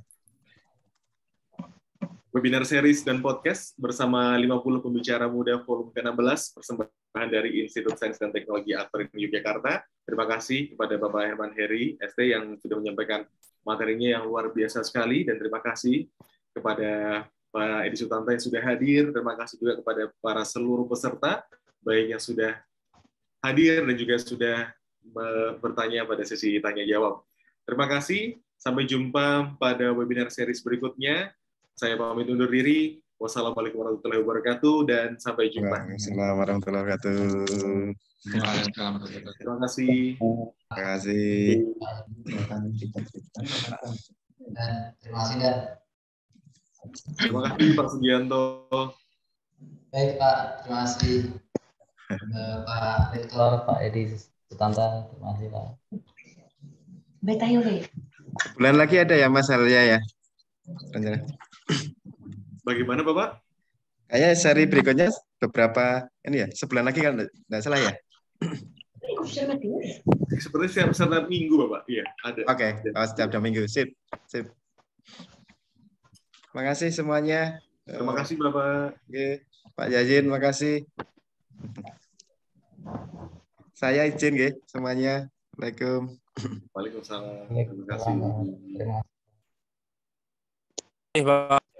[SPEAKER 1] webinar series dan podcast bersama 50 pembicara muda volume ke-16 persembahan dari Institut Sains dan Teknologi Apri Yogyakarta. Terima kasih kepada Bapak Herman Heri ST yang sudah menyampaikan materinya yang luar biasa sekali, dan terima kasih kepada Pak Edi Sutanta yang sudah hadir. Terima kasih juga kepada para seluruh peserta baik yang sudah hadir dan juga sudah bertanya pada sesi tanya jawab. Terima kasih. Sampai jumpa pada webinar series berikutnya. Saya pamit undur diri. Wassalamualaikum warahmatullahi wabarakatuh dan sampai jumpa.
[SPEAKER 3] Waalaikumsalam warahmatullahi wabarakatuh.
[SPEAKER 1] Terima kasih.
[SPEAKER 3] Terima kasih.
[SPEAKER 1] Terima kasih Pak Sugianto.
[SPEAKER 4] Baik Pak, terima kasih. Pak Rektor, Pak Edi Sutanta, terima kasih Pak.
[SPEAKER 3] Bulan lagi ada ya Mas Alia ya?
[SPEAKER 1] Bagaimana Bapak?
[SPEAKER 3] Kayaknya seri berikutnya beberapa ini ya, sebulan lagi kan nggak salah ya?
[SPEAKER 1] Seperti setiap minggu Bapak, iya ada.
[SPEAKER 3] Oke, setiap minggu, sip. Terima kasih semuanya.
[SPEAKER 1] Terima kasih Bapak.
[SPEAKER 3] Oke, Pak Yazin, terima kasih. Saya izin ya semuanya. Waalaikumsalam.
[SPEAKER 1] Waalaikumsalam. Terima kasih.
[SPEAKER 4] Terima kasih.